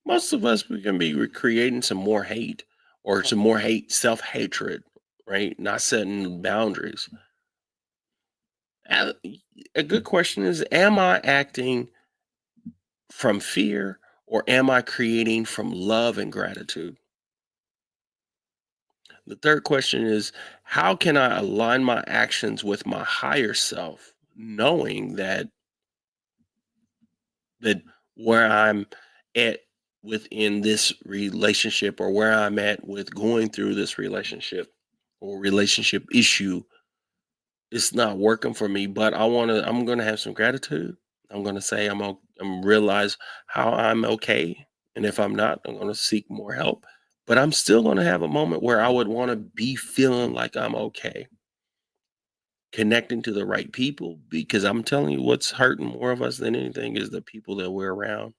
[SPEAKER 1] Most of us, we can be creating some more hate, or some more hate, self hatred, right? Not setting boundaries. A a good question is, am I acting from fear, or am I creating from love and gratitude? The third question is, how can I align my actions with my higher self, knowing that where I'm at within this relationship, or where I'm at with going through this relationship or relationship issue, it's not working for me, but I'm going to have some gratitude. I'm going to say I'm realize how I'm okay. And if I'm not, I'm going to seek more help. But I'm still going to have a moment where I would want to be feeling like I'm okay, connecting to the right people, because I'm telling you, what's hurting more of us than anything is the people that we're around.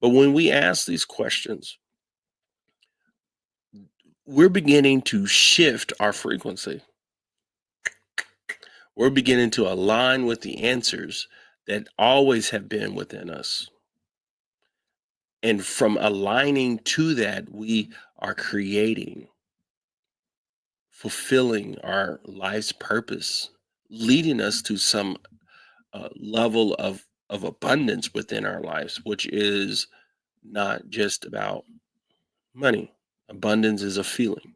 [SPEAKER 1] But when we ask these questions, we're beginning to shift our frequency. We're beginning to align with the answers that always have been within us. And from aligning to that, we are creating, fulfilling our life's purpose, leading us to some level of abundance within our lives, which is not just about money. Abundance is a feeling.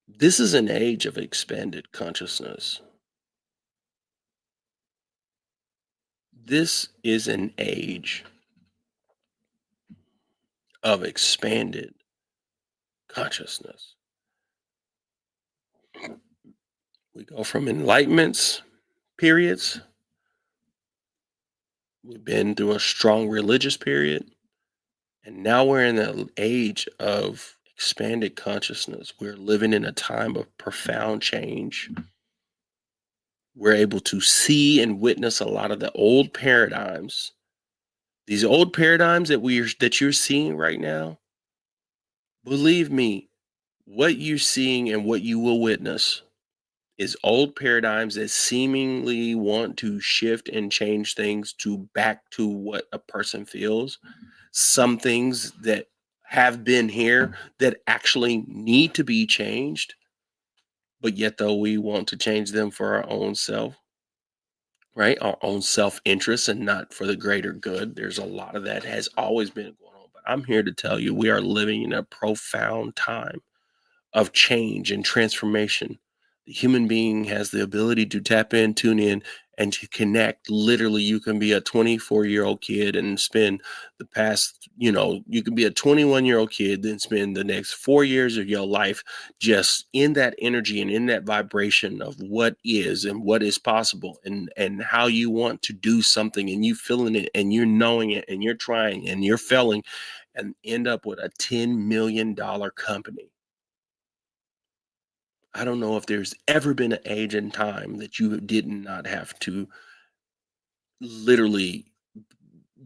[SPEAKER 1] This is an age of expanded consciousness. This is an age of expanded consciousness. We go from enlightenments periods. We've been through a strong religious period. And now we're in the age of expanded consciousness. We're living in a time of profound change. We're able to see and witness a lot of the old paradigms. These old paradigms that you're seeing right now, believe me, what you're seeing and what you will witness is old paradigms that seemingly want to shift and change things to back to what a person feels. Some things that have been here that actually need to be changed, but yet though we want to change them for our own self, right? Our own self-interest and not for the greater good. There's a lot of that has always been going on, but I'm here to tell you we are living in a profound time of change and transformation. The human being has the ability to tap in, tune in, and to connect. Literally, you can be a 24-year-old kid and spend the past, you can be a 21-year-old kid, then spend the next 4 years of your life just in that energy and in that vibration of what is and what is possible and how you want to do something and you feeling it and you're knowing it and you're trying and you're failing and end up with a $10 million company. I don't know if there's ever been an age in time that you did not have to literally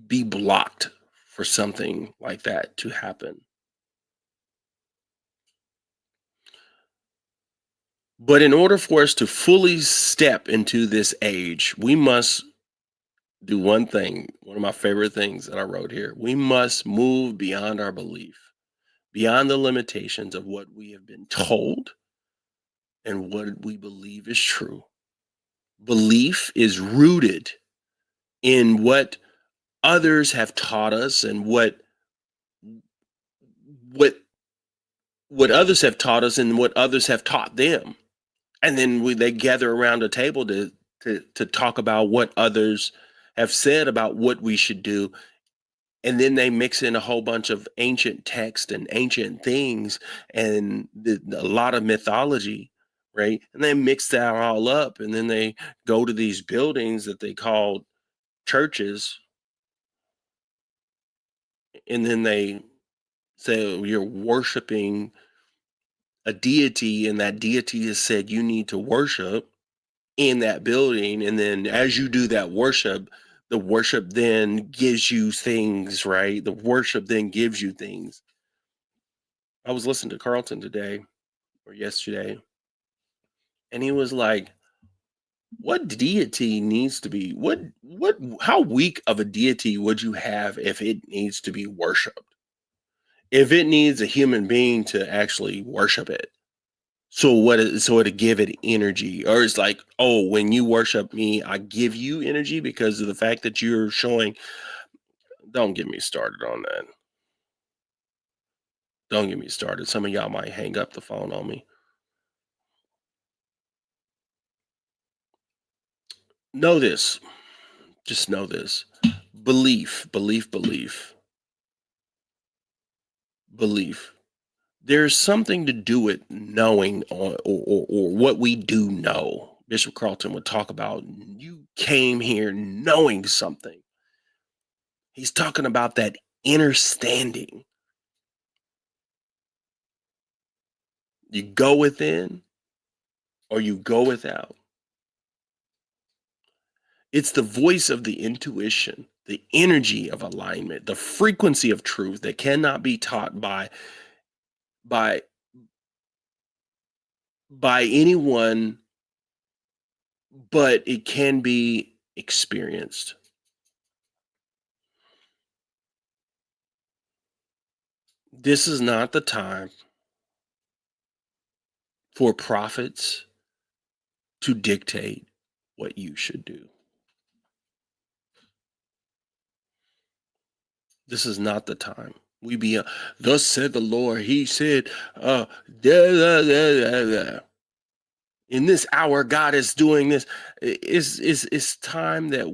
[SPEAKER 1] be blocked for something like that to happen. But in order for us to fully step into this age, we must do one thing, one of my favorite things that I wrote here. We must move beyond our belief, beyond the limitations of what we have been told and what we believe is true. Belief is rooted in what others have taught us and what what others have taught us and what others have taught them, and then they gather around a table to talk about what others have said about what we should do, and then they mix in a whole bunch of ancient text and ancient things and a lot of mythology, right? And they mix that all up, and then they go to these buildings that they call churches, and then they say, "Oh, you're worshiping a deity and that deity has said you need to worship in that building, and then as you do that worship, the worship then gives you things, right? The worship then gives you things." I was listening to Carlton today or yesterday, and he was like, what deity needs to be what how weak of a deity would you have if it needs to be worshiped, if it needs a human being to actually worship it? So so to give it energy, or it's like, oh, when you worship me, I give you energy because of the fact that you're showing. Don't get me started on that. Don't get me started. Some of y'all might hang up the phone on me. Know this. Just know this. Belief, belief. There's something to do with knowing or what we do know. Bishop Carlton would talk about you came here knowing something. He's talking about that inner standing. You go within or you go without. It's the voice of the intuition, the energy of alignment, the frequency of truth that cannot be taught by by anyone, but it can be experienced. This is not the time for prophets to dictate what you should do. This is not the time. We be, thus said the Lord. He said, da, da, da, da, da. In this hour, God is doing this. It's time that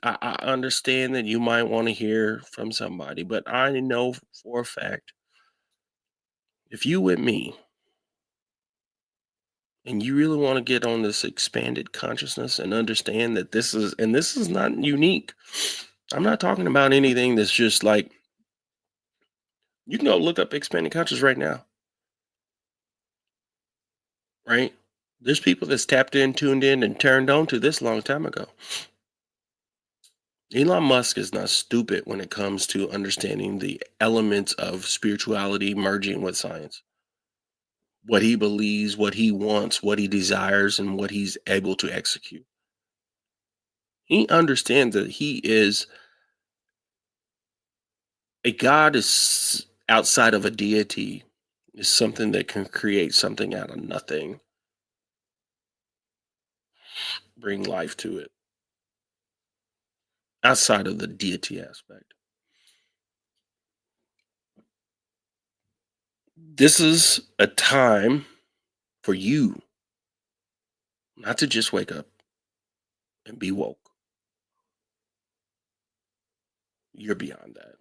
[SPEAKER 1] I understand that you might want to hear from somebody, but I know for a fact, if you with me and you really want to get on this expanded consciousness and understand that this is not unique. I'm not talking about anything that's just like, you can go look up expanded consciousness right now, right? There's people that's tapped in, tuned in, and turned on to this long time ago. Elon Musk is not stupid when it comes to understanding the elements of spirituality merging with science. What he believes, what he wants, what he desires, and what he's able to execute. He understands that he is a god is outside of a deity, is something that can create something out of nothing, bring life to it, outside of the deity aspect. This is a time for you not to just wake up and be woke. You're beyond that.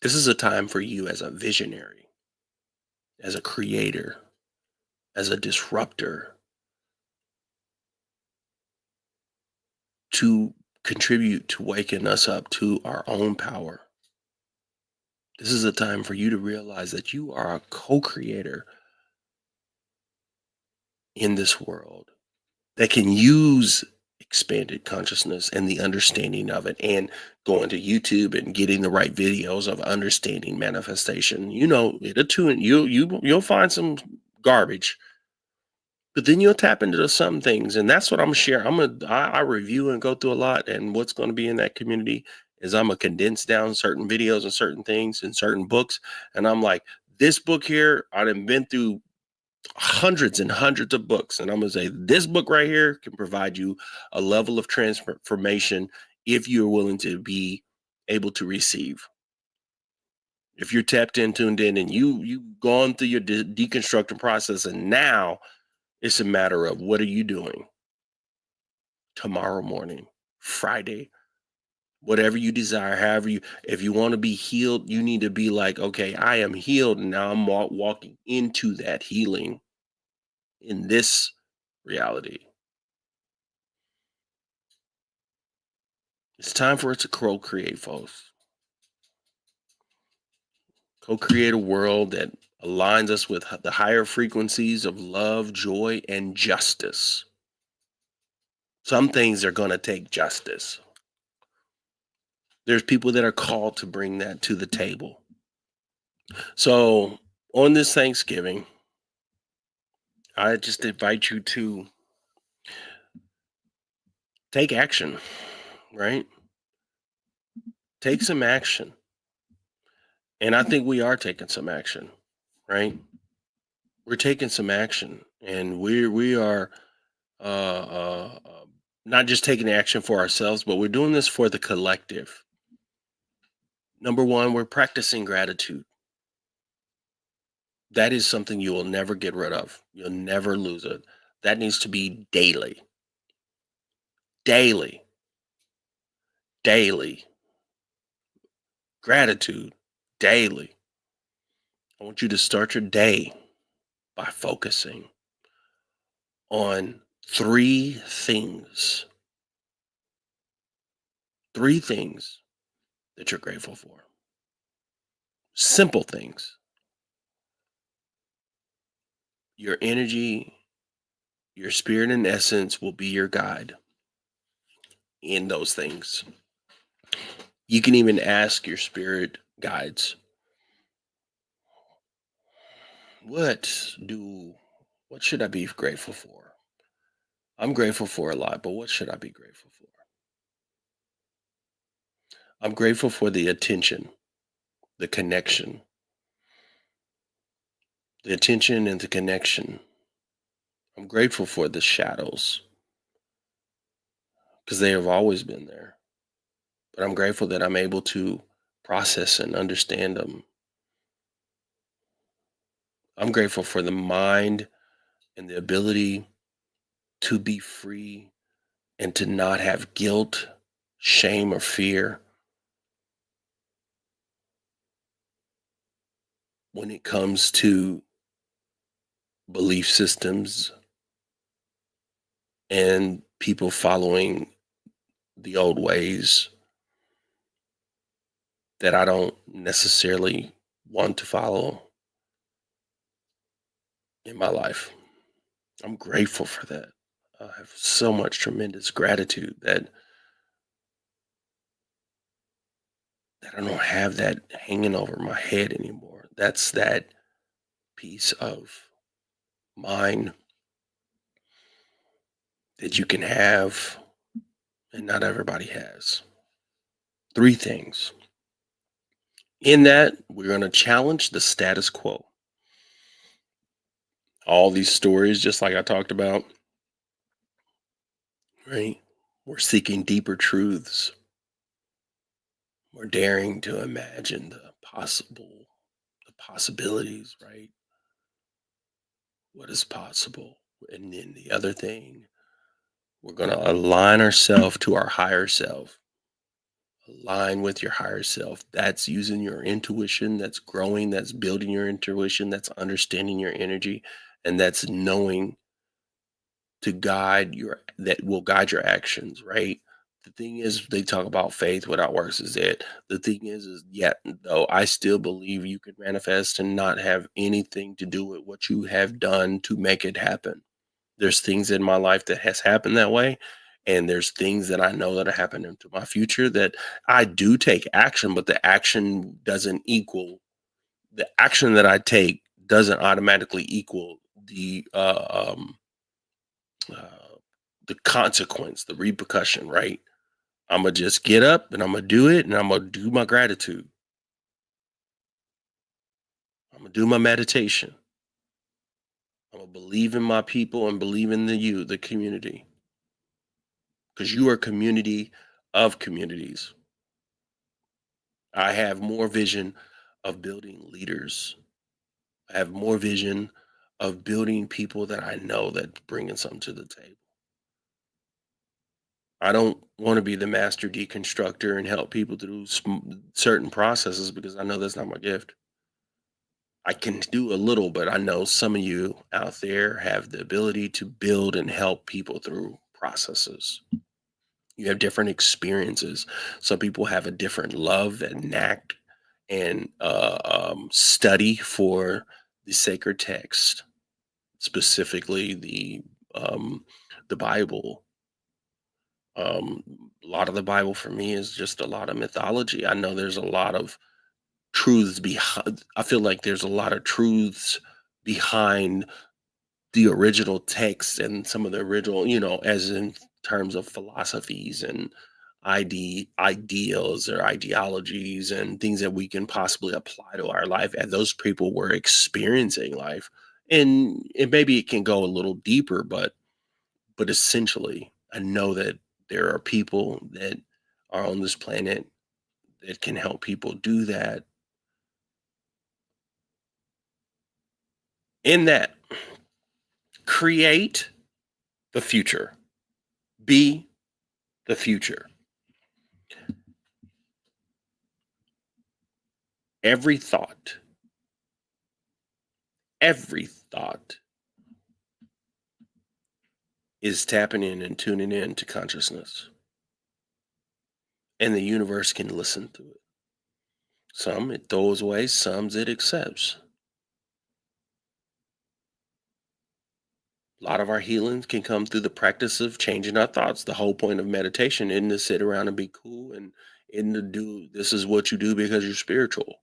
[SPEAKER 1] This is a time for you as a visionary, as a creator, as a disruptor, to contribute to waking us up to our own power. This is a time for you to realize that you are a co-creator in this world that can use expanded consciousness and the understanding of it, and going to YouTube and getting the right videos of understanding manifestation. You know, it'll tune you'll find some garbage, but then you'll tap into some things, and that's what I'm gonna share. I review and go through a lot, and what's going to be in that community is I'm gonna condense down certain videos and certain things and certain books, and I'm like, this book here, I've been through hundreds and hundreds of books, and I'm gonna say this book right here can provide you a level of transformation if you're willing to be able to receive. If you're tapped in, tuned in, and you've gone through your deconstruction process, and now it's a matter of what are you doing tomorrow morning, Friday, whatever you desire, however you, if you want to be healed, you need to be like, okay, I am healed, and now I'm walking into that healing in this reality. It's time for us to co-create, folks. Co-create a world that aligns us with the higher frequencies of love, joy, and justice. Some things are going to take justice. There's people that are called to bring that to the table. So on this Thanksgiving, I just invite you to take action, right? Take some action. And I think we are taking some action, right? We're taking some action, and we are uh, uh, uh, not just taking action for ourselves, but we're doing this for the collective. Number one, we're practicing gratitude. That is something you will never get rid of. You'll never lose it. That needs to be daily, daily, daily. Gratitude, daily. I want you to start your day by focusing on three things that you're grateful for. Simple things. Your energy, your spirit and essence will be your guide in those things. You can even ask your spirit guides, what do what should I be grateful for? I'm grateful for a lot, but what should I be grateful for? I'm grateful for the attention, the connection, the attention and the connection. I'm grateful for the shadows because they have always been there. But I'm grateful that I'm able to process and understand them. I'm grateful for the mind and the ability to be free and to not have guilt, shame, or fear when it comes to belief systems and people following the old ways that I don't necessarily want to follow in my life. I'm grateful for that. I have so much tremendous gratitude that I don't have that hanging over my head anymore. That's that peace of mind that you can have and not everybody has. Three things. In that, we're going to challenge the status quo. All these stories, just like I talked about, right? We're seeking deeper truths. We're daring to imagine the possibilities, right? What is possible? And then the other thing, we're going to align ourselves to our higher self. Align with your higher self. That's using your intuition, that's growing, that's building your intuition, that's understanding your energy, and that's knowing to guide your that will guide your actions, right? The thing is, they talk about faith without works is dead. The thing is yet though I still believe you can manifest and not have anything to do with what you have done to make it happen. There's things in my life that has happened that way, and there's things that I know that are happening into my future that I do take action, but the action that I take doesn't automatically equal uh, the consequence, the repercussion, right? I'm gonna just get up and I'm gonna do it, and I'm gonna do my gratitude. I'm gonna do my meditation. I'm gonna believe in my people and believe in the community, because you are a community of communities. I have more vision of building leaders. I have more vision of building people that I know that bringing something to the table. I don't want to be the master deconstructor and help people through certain processes because I know that's not my gift. I can do a little, but I know some of you out there have the ability to build and help people through processes. You have different experiences. Some people have a different love and knack and study for the sacred text, specifically um, the Bible. Um, a lot of the Bible for me is just a lot of mythology. I know there's a lot of truths behind. I feel like there's a lot of truths behind the original text and some of the original, as in terms of philosophies and ideals or ideologies and things that we can possibly apply to our life as those people were experiencing life. And maybe it can go a little deeper, but essentially, I know that there are people that are on this planet that can help people do that. In that, create the future, be the future. Every thought, every thought is tapping in and tuning in to consciousness, and the universe can listen to it. Some it throws away, some it accepts. A lot of our healings can come through the practice of changing our thoughts. The whole point of meditation isn't to sit around and be cool and in to do this is what you do because you're spiritual.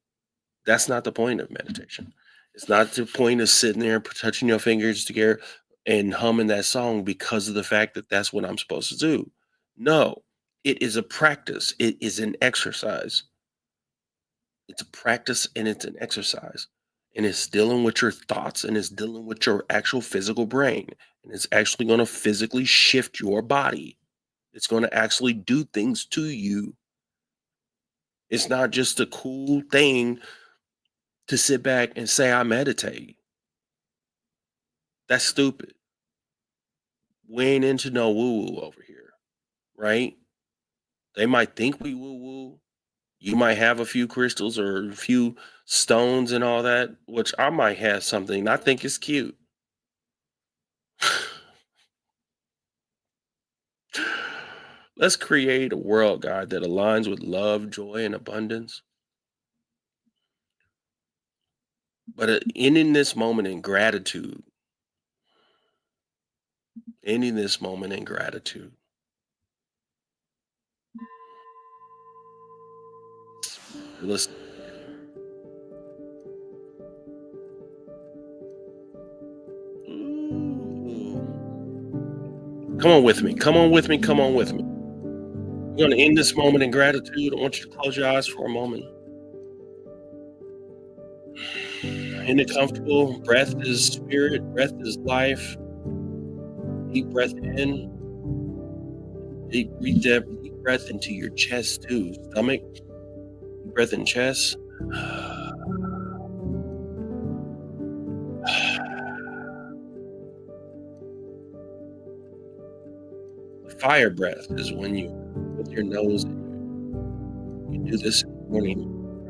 [SPEAKER 1] That's not the point of meditation. It's not the point of sitting there touching your fingers together and humming that song because of the fact that that's what I'm supposed to do. No, it is a practice. It is an exercise. It's a practice and it's an exercise. And it's dealing with your thoughts and it's dealing with your actual physical brain. And it's actually going to physically shift your body. It's going to actually do things to you. It's not just a cool thing to sit back and say, I meditate. That's stupid. We ain't into no woo woo over here, right? They might think we woo woo. You might have a few crystals or a few stones and all that, which I might have something. I think it's cute. Let's create a world, God, that aligns with love, joy, and abundance. But ending this moment in gratitude, ending this moment in gratitude. Listen, ooh, come on with me. Come on with me. Come on with me. We're going to end this moment in gratitude. I want you to close your eyes for a moment. In it comfortable. Breath is spirit. Breath is life. Deep breath in. Deep breath into your chest too. Stomach. Deep breath in chest. Fire breath is when you with your nose. You do this in the morning.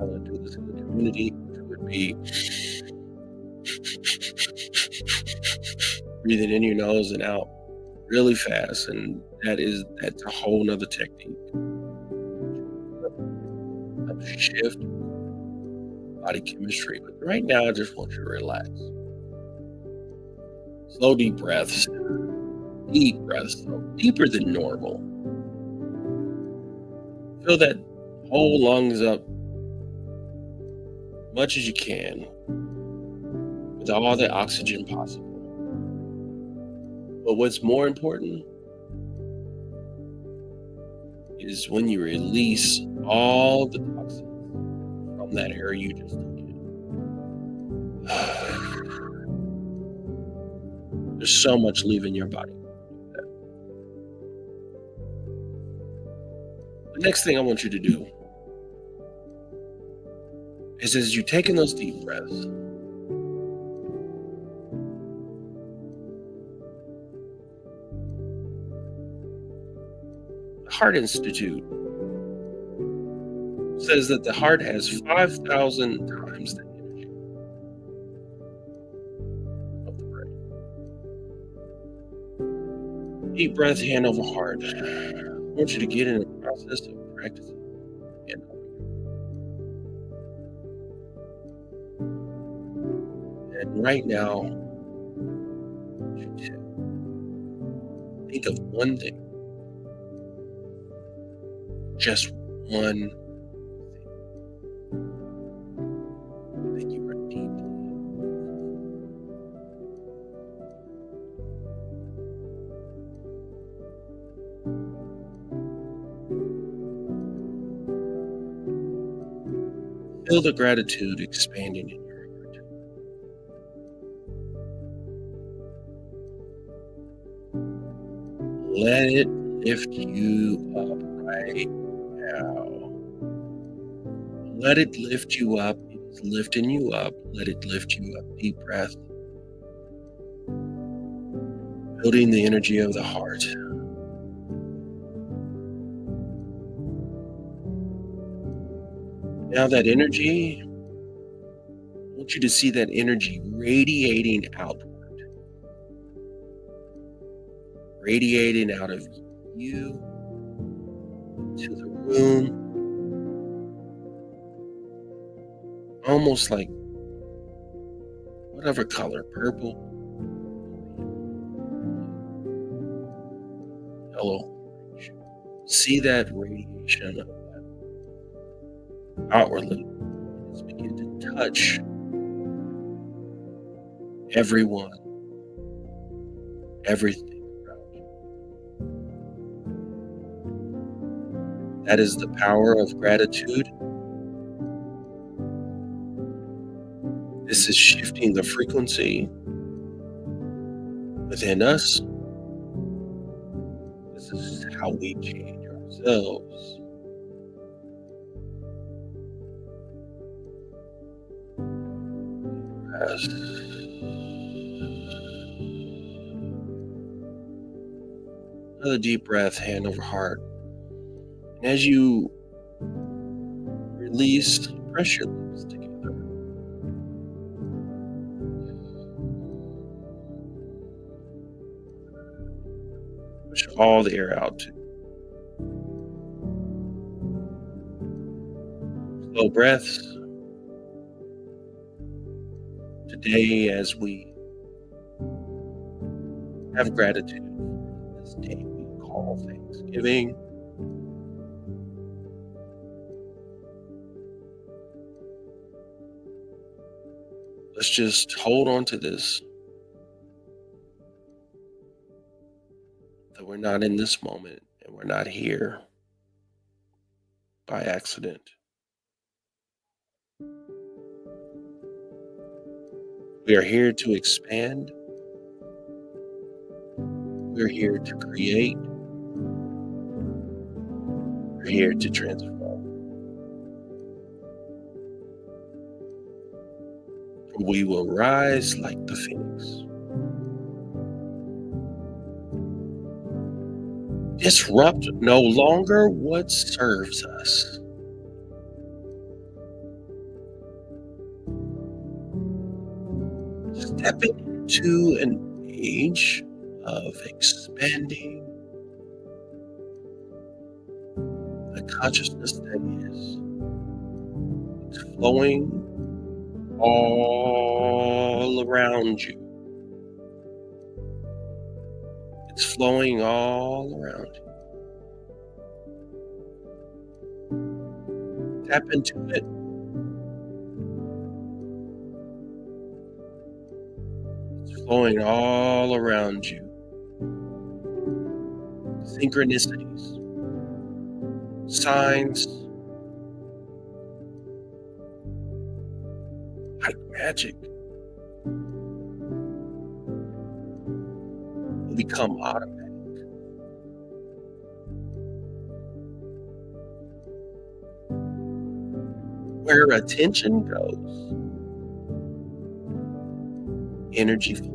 [SPEAKER 1] I want to do this in the community. It would be breathing in your nose and out really fast, and that's a whole nother technique. Shift body chemistry. But right now, I just want you to relax. Slow, deep breaths. Deep breaths, so deeper than normal. Fill that whole lungs up much as you can with all the oxygen possible. But what's more important is when you release all the toxins from that air you just took in. There's so much leaving your body. The next thing I want you to do is as you're taking those deep breaths, the Heart Institute says that the heart has 5,000 times the energy of the brain. Deep breath, hand over heart. I want you to get in the process of practicing hand over heart. And right now, I want you to think of one thing, just one thing that you are deeply. Feel the gratitude expanding in your heart. Let it lift you up right now. Let it lift you up. It's lifting you up. Let it lift you up. Deep breath. Building the energy of the heart. Now that energy, I want you to see that energy radiating outward. Radiating out of you to the room. Almost like whatever color, purple, yellow. See that radiation of that outwardly. Just begin to touch everyone, everything around you. That is the power of gratitude. This is shifting the frequency within us. This is how we change ourselves. breath. Another deep breath, hand over heart. And as you release, press your lips together. Push all the air out. Slow breaths. Today, as we have gratitude for this day we call Thanksgiving, let's just hold on to this, that we're not in this moment and we're not here by accident. We are here to expand. We're here to create. We're here to transform. We will rise like the phoenix. Disrupt no longer what serves us. Step into an age of expanding the consciousness that is. It's flowing all around you. It's flowing all around you. Tap into it. It's flowing all around you. Synchronicities, signs, like magic, will become automatic. Where attention goes, energy flows.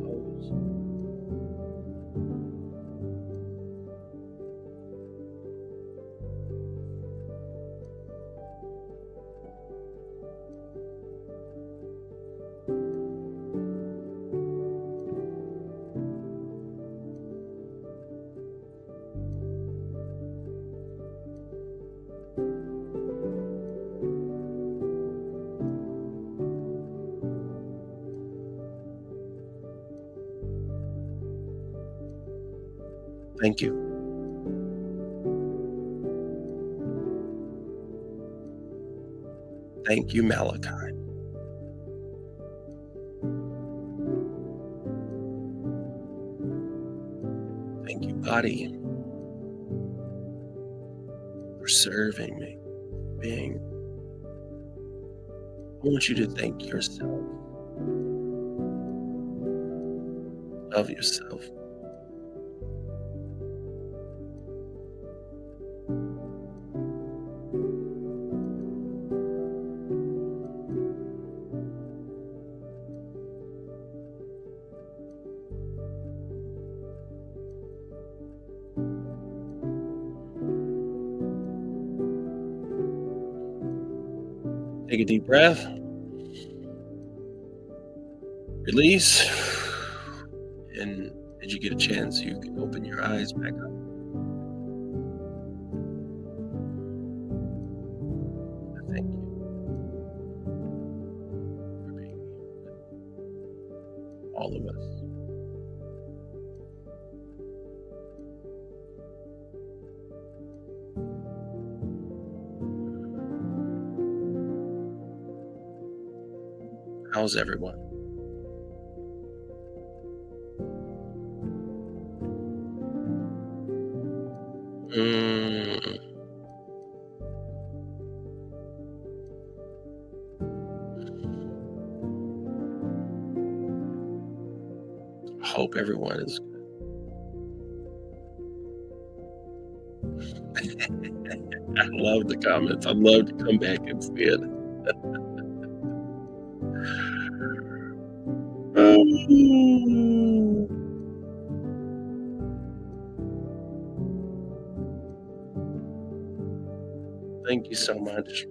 [SPEAKER 1] Thank you. Thank you, Malachi. Thank you, body, for serving me, being. I want you to thank yourself. Love yourself. Take a deep breath. Release. And as you get a chance, you can open your eyes back up. Thank you for being here with all of us. How's everyone? I hope everyone is good. I love the comments. I'd love to come back and see it. Mm. Thank you so much.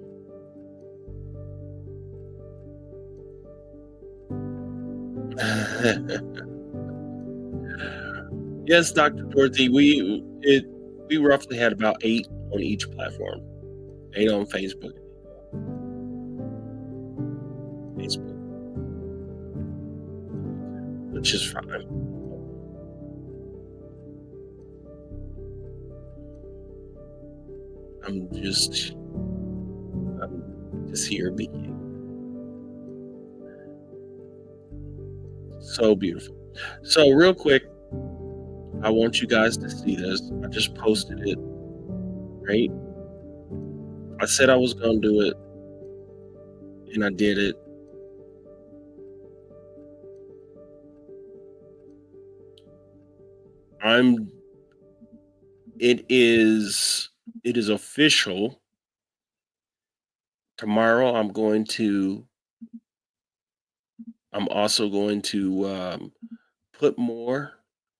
[SPEAKER 1] Yes, Dr. Dorothy, we roughly had about 8 on each platform, 8 on Facebook, which is fine. I'm just I'm just here being so beautiful. So real quick, I want you guys to see this. I just posted it, right? I said I was gonna do it, and I did it. I'm it is it is official. Tomorrow I'm also going to put more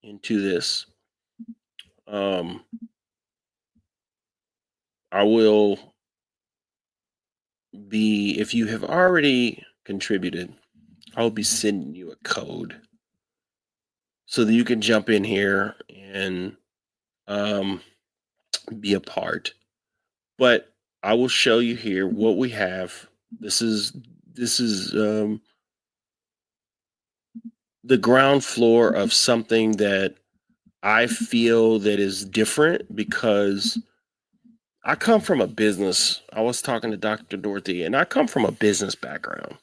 [SPEAKER 1] into this. Um I will be if you have already contributed, I'll be sending you a code so that you can jump in here and um be a part. But I will show you here what we have. This is this is the ground floor of something that I feel that is different because I come from a business. I was talking to Dr. Dorothy, and I come from a business background.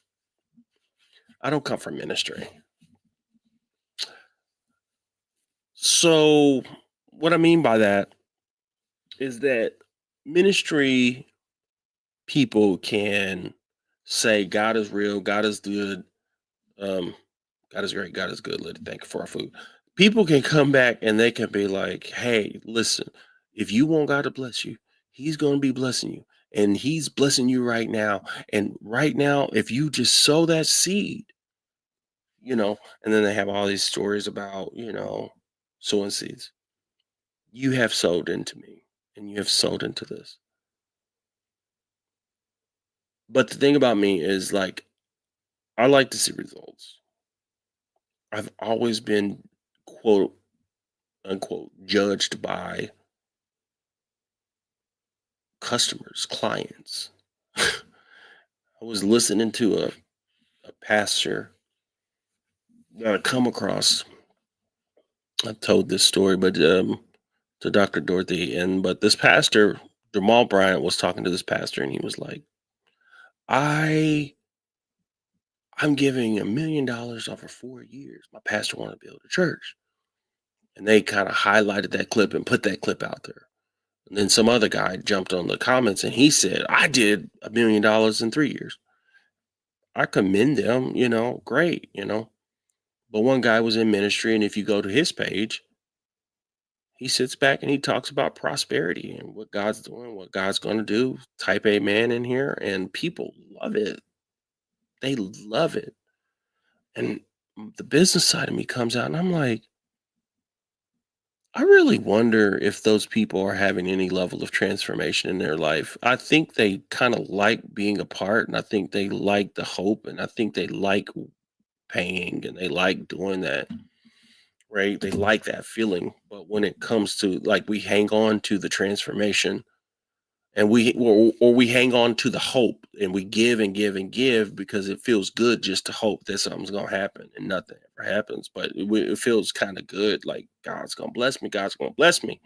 [SPEAKER 1] I don't come from ministry. So, what I mean by that is that ministry people can say God is real, God is good, um, God is great, God is good. Let it thank you for our food. People can come back and they can be like, hey, listen, if you want God to bless you, He's going to be blessing you. And He's blessing you right now. And right now, if you just sow that seed, and then they have all these stories about, sowing seeds. You have sowed into me and you have sowed into this. But the thing about me is like, I like to see results. I've always been, quote unquote, judged by customers, clients. I was listening to a pastor that I come across. I told this story, but to Dr. Dorothy, but this pastor, Jamal Bryant, was talking to this pastor, and he was like, "I I'm giving $1 million over 4 years. My pastor wanted to build a church." And they kind of highlighted that clip and put that clip out there. And then some other guy jumped on the comments and he said, I did $1 million in 3 years. I commend them, great, But one guy was in ministry, and if you go to his page, he sits back and he talks about prosperity and what God's doing, what God's going to do. Type A man in here, and people love it. They love it. And the business side of me comes out, and I'm like, I really wonder if those people are having any level of transformation in their life. I think they kind of like being a part, and I think they like the hope, and I think they like paying, and they like doing that, right? They like that feeling. But when it comes to like we hang on to the transformation, and or we hang on to the hope, and we give and give and give because it feels good just to hope that something's gonna happen, and nothing ever happens. But it feels kind of good, like God's gonna bless me, God's gonna bless me,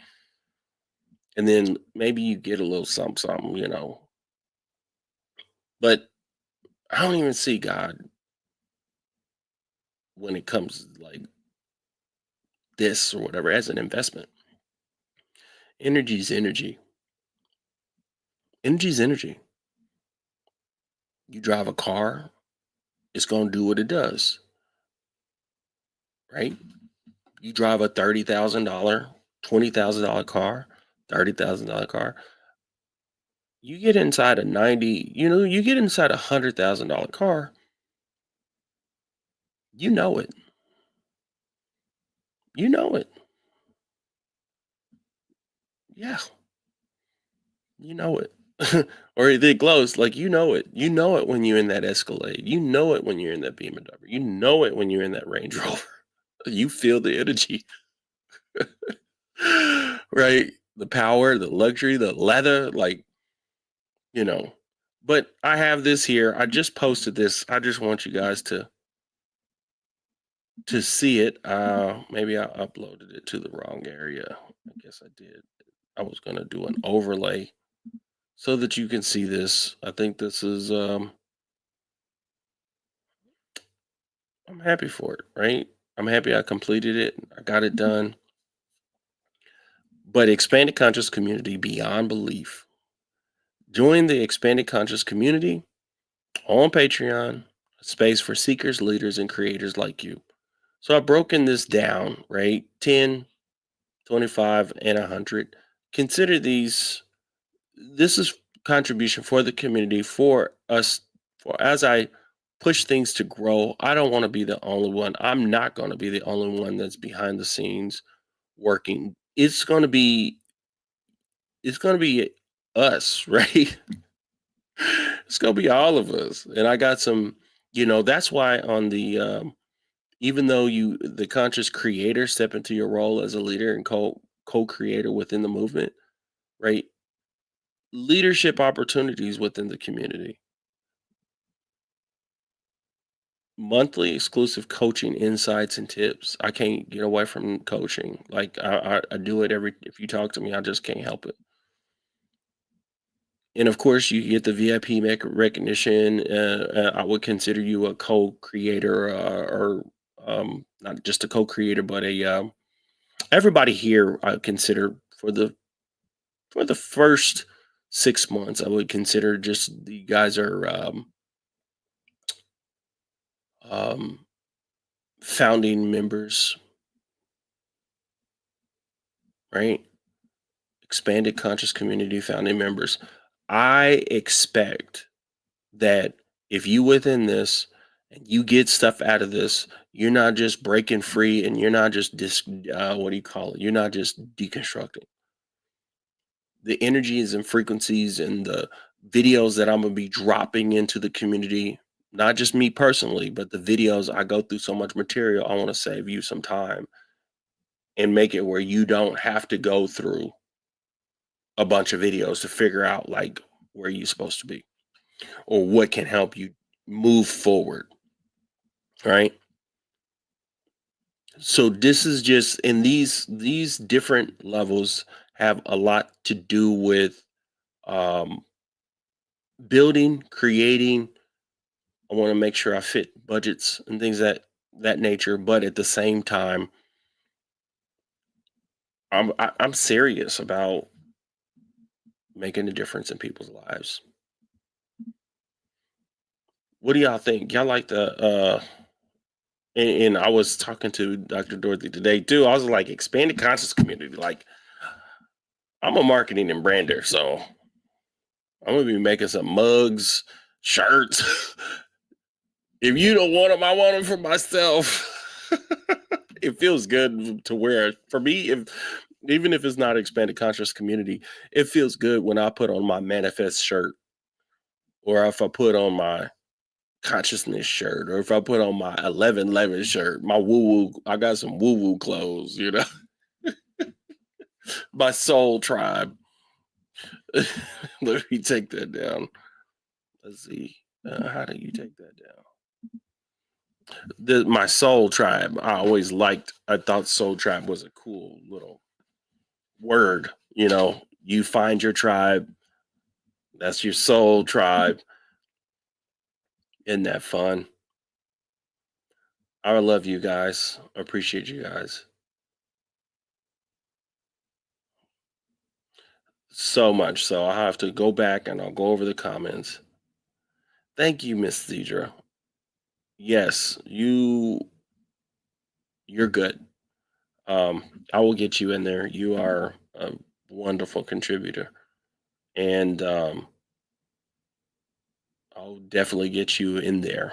[SPEAKER 1] and then maybe you get a little something, something, But I don't even see God when it comes to like this or whatever as an investment. Energy is energy. Energy is energy. You drive a car, it's gonna do what it does, right? You drive a $30,000, $20,000 car, $30,000 car. You get inside a $100,000 car, You know it. You know it. Yeah, you know it. Or they close, like you know it. You know it when you're in that Escalade. You know it when you're in that BMW. You know it when you're in that Range Rover. You feel the energy, right? The power, the luxury, the leather, like, you know. But I have this here. I just posted this. I just want you guys to see it. Maybe I uploaded it to the wrong area. I guess I did. I was gonna do an overlay so that you can see this. I think this is I'm happy for it, right? I'm happy I completed it. I got it done. But expanded conscious community beyond belief. Join the expanded conscious community on Patreon, a space for seekers, leaders, and creators like you. So I've broken this down, right? 10, 25, and 100. Consider these. This is contribution for the community, for us, for as I push things to grow. I don't want to be the only one. I'm not going to be the only one that's behind the scenes working. It's going to be us, right? It's going to be all of us. And I got some, that's why on the even though the conscious creator, step into your role as a leader and co-creator within the movement, right? Leadership opportunities within the community, monthly exclusive coaching insights and tips. I can't get away from coaching. Like I do it if you talk to me, I just can't help it. And of course, you get the VIP recognition. I would consider you a co-creator, or not just a co-creator, but everybody here. I consider for the first 6 months, I would consider just the guys are um, founding members, right? Expanded conscious community founding members. I expect that if you within this and you get stuff out of this, you're not just breaking free and you're not just what do you call it? You're not just deconstructing. The energies and frequencies and the videos that I'm gonna be dropping into the community, not just me personally, but the videos. I go through so much material. I want to save you some time and make it where you don't have to go through a bunch of videos to figure out like where you're supposed to be or what can help you move forward, right? So this is just, and these different levels have a lot to do with um building, creating. I want to make sure I fit budgets and things that nature, but at the same time, I'm serious about making a difference in people's lives. What do y'all think? Y'all like the and I was talking to Dr. Dorothy today too. I was like, expanded conscious community. Like, I'm a marketing and brander, so I'm gonna be making some mugs, shirts. If you don't want them, I want them for myself. It feels good to wear. For me, if even if it's not expanded conscious community, it feels good when I put on my manifest shirt, or if I put on my consciousness shirt, or if I put on my 1111 shirt, my woo woo. I got some woo woo clothes, my soul tribe. Let me take that down. Let's see. How do you take that down? My soul tribe. I always liked. I thought soul tribe was a cool little word. You find your tribe. That's your soul tribe. Isn't that fun? I love you guys. I appreciate you guys so much. So I'll have to go back and I'll go over the comments. Thank you, Miss Zedra. Yes, you're good. Um, I will get you in there. You are a wonderful contributor, and I'll definitely get you in there.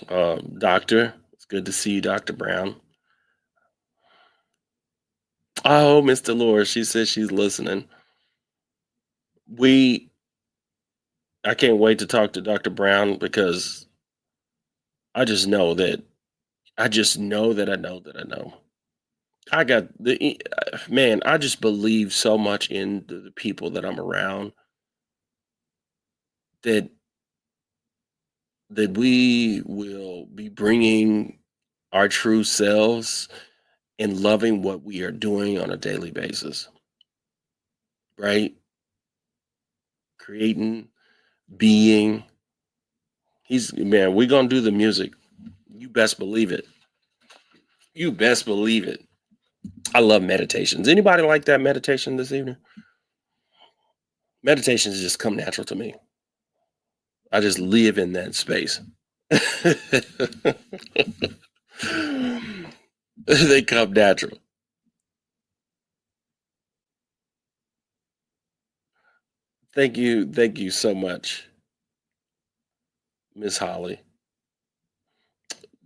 [SPEAKER 1] Doctor. It's good to see you, Dr. Brown. Oh, Miss Dolores, she says she's listening. We, I can't wait to talk to Dr. Brown because I just know that I just know that I know that I know. I got man. I just believe so much in the people that I'm around that we will be bringing our true selves and loving what we are doing on a daily basis, right? Creating, being. He's man. We're gonna do the music. You best believe it. You best believe it. I love meditations. Anybody like that meditation this evening? Meditations just come natural to me. I just live in that space. They come natural. Thank you so much, Miss Holly.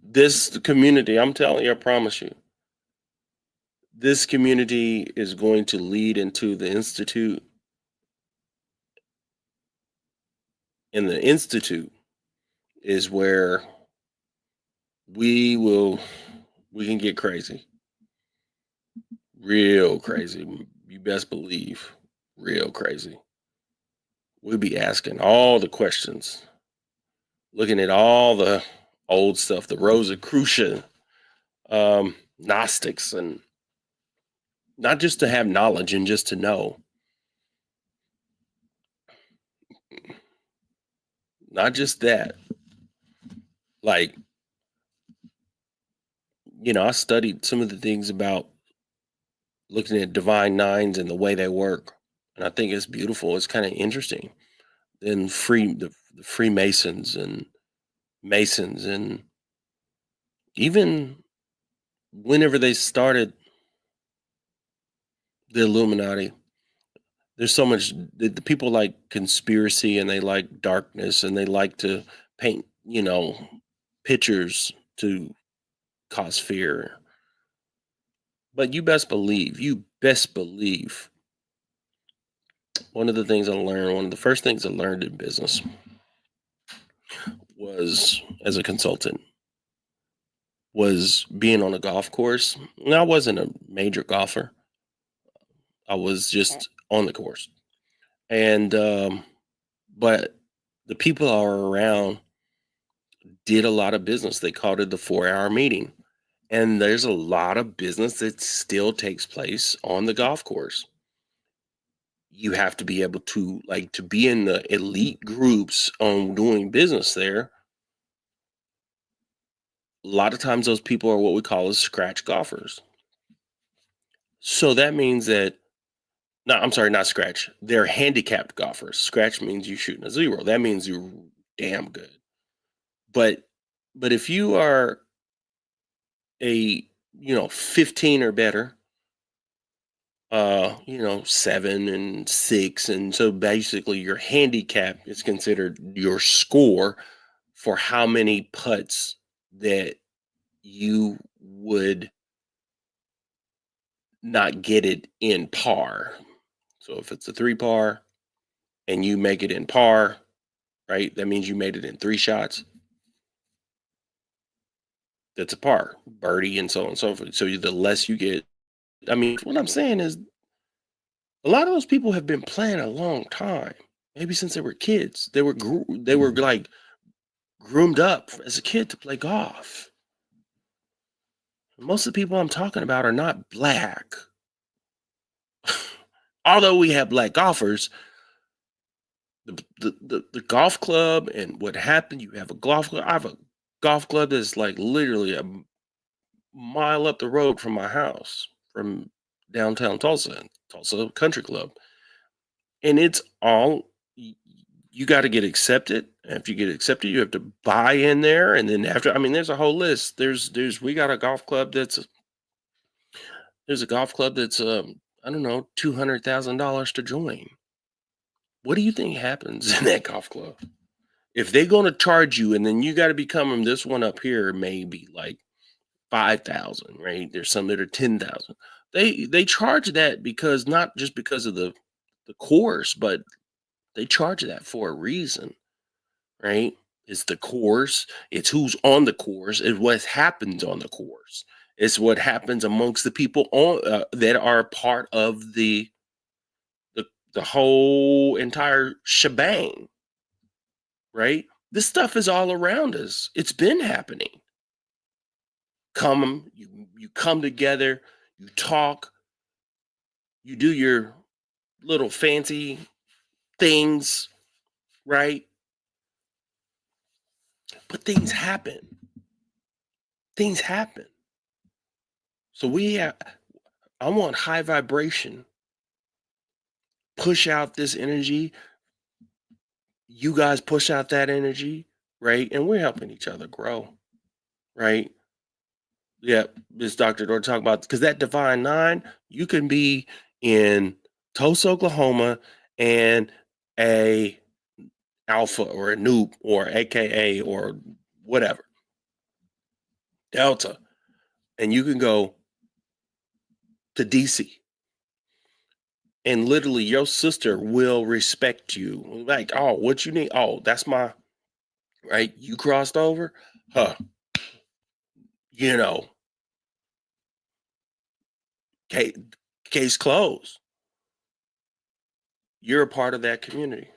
[SPEAKER 1] This community, I'm telling you, I promise you, this community is going to lead into the institute, and the institute is where we will we can get crazy, real crazy. You best believe, real crazy. We'll be asking all the questions, looking at all the old stuff, the Rosicrucian, Gnostics, and not just to have knowledge and just to know, not just that. Like, I studied some of the things about looking at divine nines and the way they work, and I think it's beautiful. It's kind of interesting. Then the Freemasons and Masons, and even whenever they started the Illuminati, there's so much the people like conspiracy and they like darkness and they like to paint, pictures to cause fear. But you best believe, one of the first things I learned in business was as a consultant was being on a golf course. And I wasn't a major golfer. I was just on the course. And but the people I were around did a lot of business. They called it the 4-hour meeting. And there's a lot of business that still takes place on the golf course. You have to be able to to be in the elite groups on doing business there. A lot of times those people are what we call as scratch golfers. So that means that no, I'm sorry, not scratch. They're handicapped golfers. Scratch means you shooting a zero. That means you're damn good. But if you are a 15 or better, 7 and 6, and so basically your handicap is considered your score for how many putts that you would not get it in par. So if it's a 3 par and you make it in par, right? That means you made it in 3 shots. That's a par, birdie, and so on and so forth. So the less you get, I mean, what I'm saying is a lot of those people have been playing a long time, maybe since they were kids. They were like groomed up as a kid to play golf. Most of the people I'm talking about are not black. Although we have black golfers, the golf club and what happened, you have a golf club. I have a golf club that's like literally a mile up the road from my house, from downtown Tulsa, Tulsa Country Club. And it's all you got to get accepted. And if you get accepted, you have to buy in there. And then after, I mean, there's a whole list. We got a golf club there's a golf club that's, I don't know, $200,000 to join. What do you think happens in that golf club? If they're gonna charge you, and then you got to become them, this one up here maybe like 5,000, right? There's some that are 10,000. They charge that because not just because of the course, but they charge that for a reason, right? It's the course, it's who's on the course, it's what happens on the course. It's what happens amongst the people on that are part of the the whole entire shebang, right? This stuff is all around us. It's been happening. You come together, you talk, you do your little fancy things, right? But things happen. Things happen. So I want high vibration. Push out this energy. You guys push out that energy, right? And we're helping each other grow, right? Yeah, this Dr. Door talk about because that divine nine, you can be in Tulsa, Oklahoma, and a alpha or a noob or AKA or whatever, Delta, and you can go to DC and literally your sister will respect you. Like, oh, what you need? Oh, that's my right. You crossed over, huh? You know, case, case closed. You're a part of that community.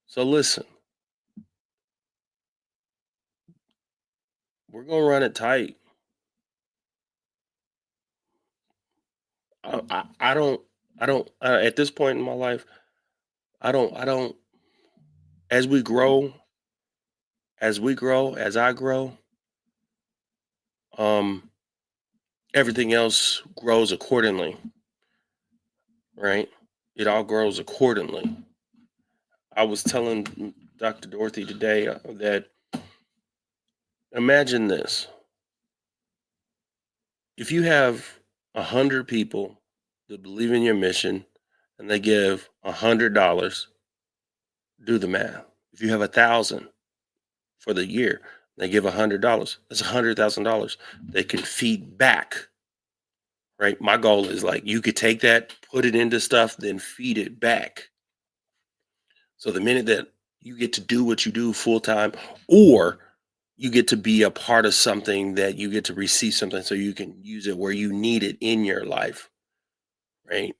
[SPEAKER 1] So listen, we're gonna run it tight. I don't, at this point in my life, I don't. As we grow, as I grow, um, everything else grows accordingly, right? It all grows accordingly. I was telling Dr. Dorothy today that imagine this: if you have 100 people that believe in your mission, and they give $100, do the math. If you have 1,000 for the year, they give $100. That's $100,000. They can feed back, right? My goal is like you could take that, put it into stuff, then feed it back. So the minute that you get to do what you do full time, or you get to be a part of something that you get to receive something so you can use it where you need it in your life, right?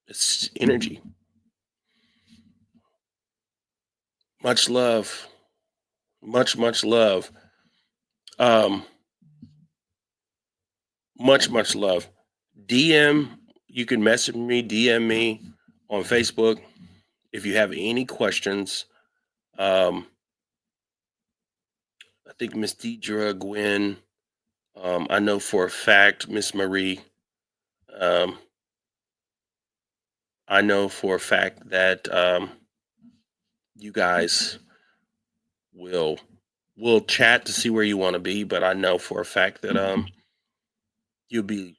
[SPEAKER 1] It's energy. Much love. Much love. Um, much love. DM, you can message me, DM me on Facebook if you have any questions. Um, I think Miss Deidre, Gwen, I know for a fact, Miss Marie, um, I know for a fact that you guys will chat to see where you want to be, but I know for a fact that you'll be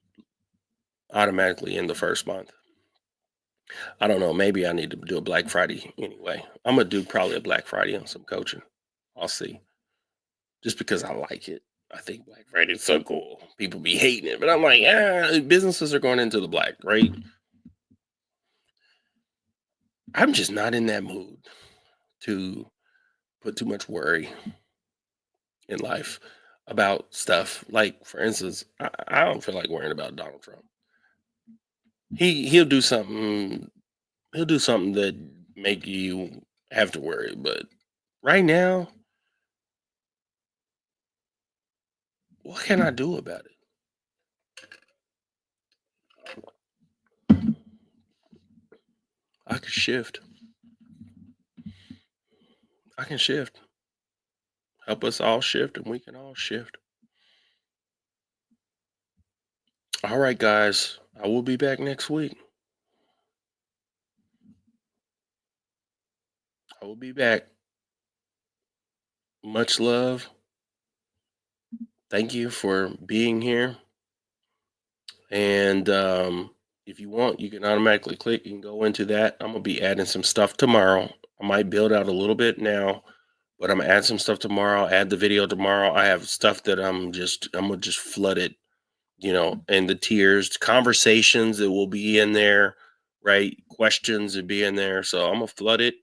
[SPEAKER 1] automatically in the first month. I don't know. Maybe I need to do a Black Friday anyway. I'm gonna do probably a Black Friday on some coaching. I'll see. Just because I like it. I think Black Friday is so cool. People be hating it, but I'm like, businesses are going into the black, right? I'm just not in that mood to put too much worry in life about stuff. Like, for instance, I don't feel like worrying about Donald Trump. He'll do something. He'll do something that make you have to worry. But right now, what can I do about it? I can shift. I can shift. Help us all shift, and we can all shift. All right, guys. I will be back next week. I will be back. Much love. Thank you for being here. And If you want, you can automatically click. You can go into that. I'm gonna be adding some stuff tomorrow. I might build out a little bit now, but I'm gonna add some stuff tomorrow. Add the video tomorrow. I have stuff that I'm gonna just flood it, and the tiers, conversations that will be in there, right? Questions that be in there. So I'm gonna flood it,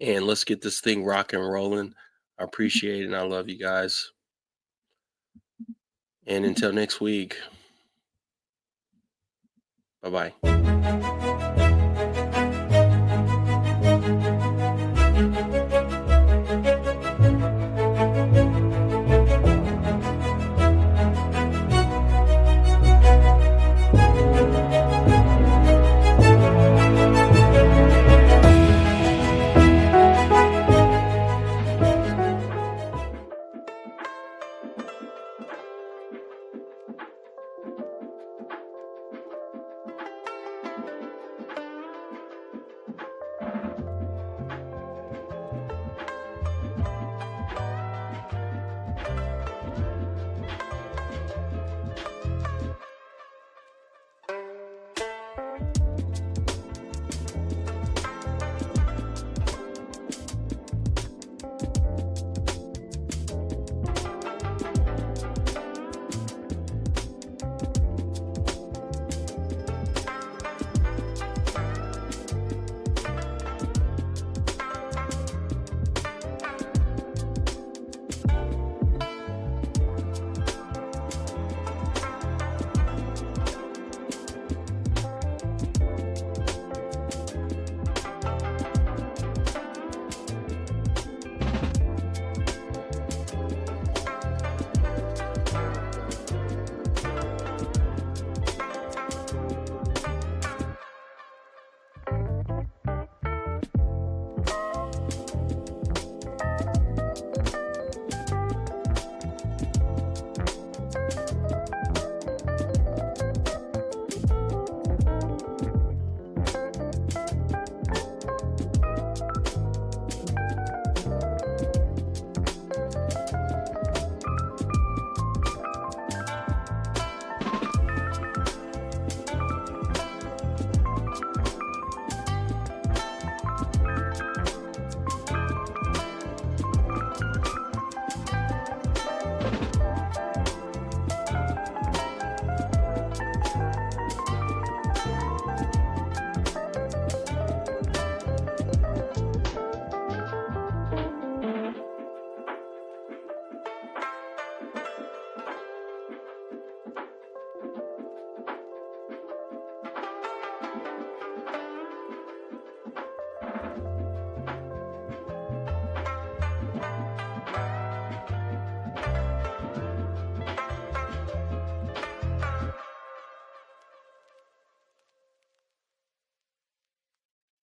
[SPEAKER 1] and let's get this thing rock and rolling. I appreciate it, and I love you guys. And until next week, bye bye.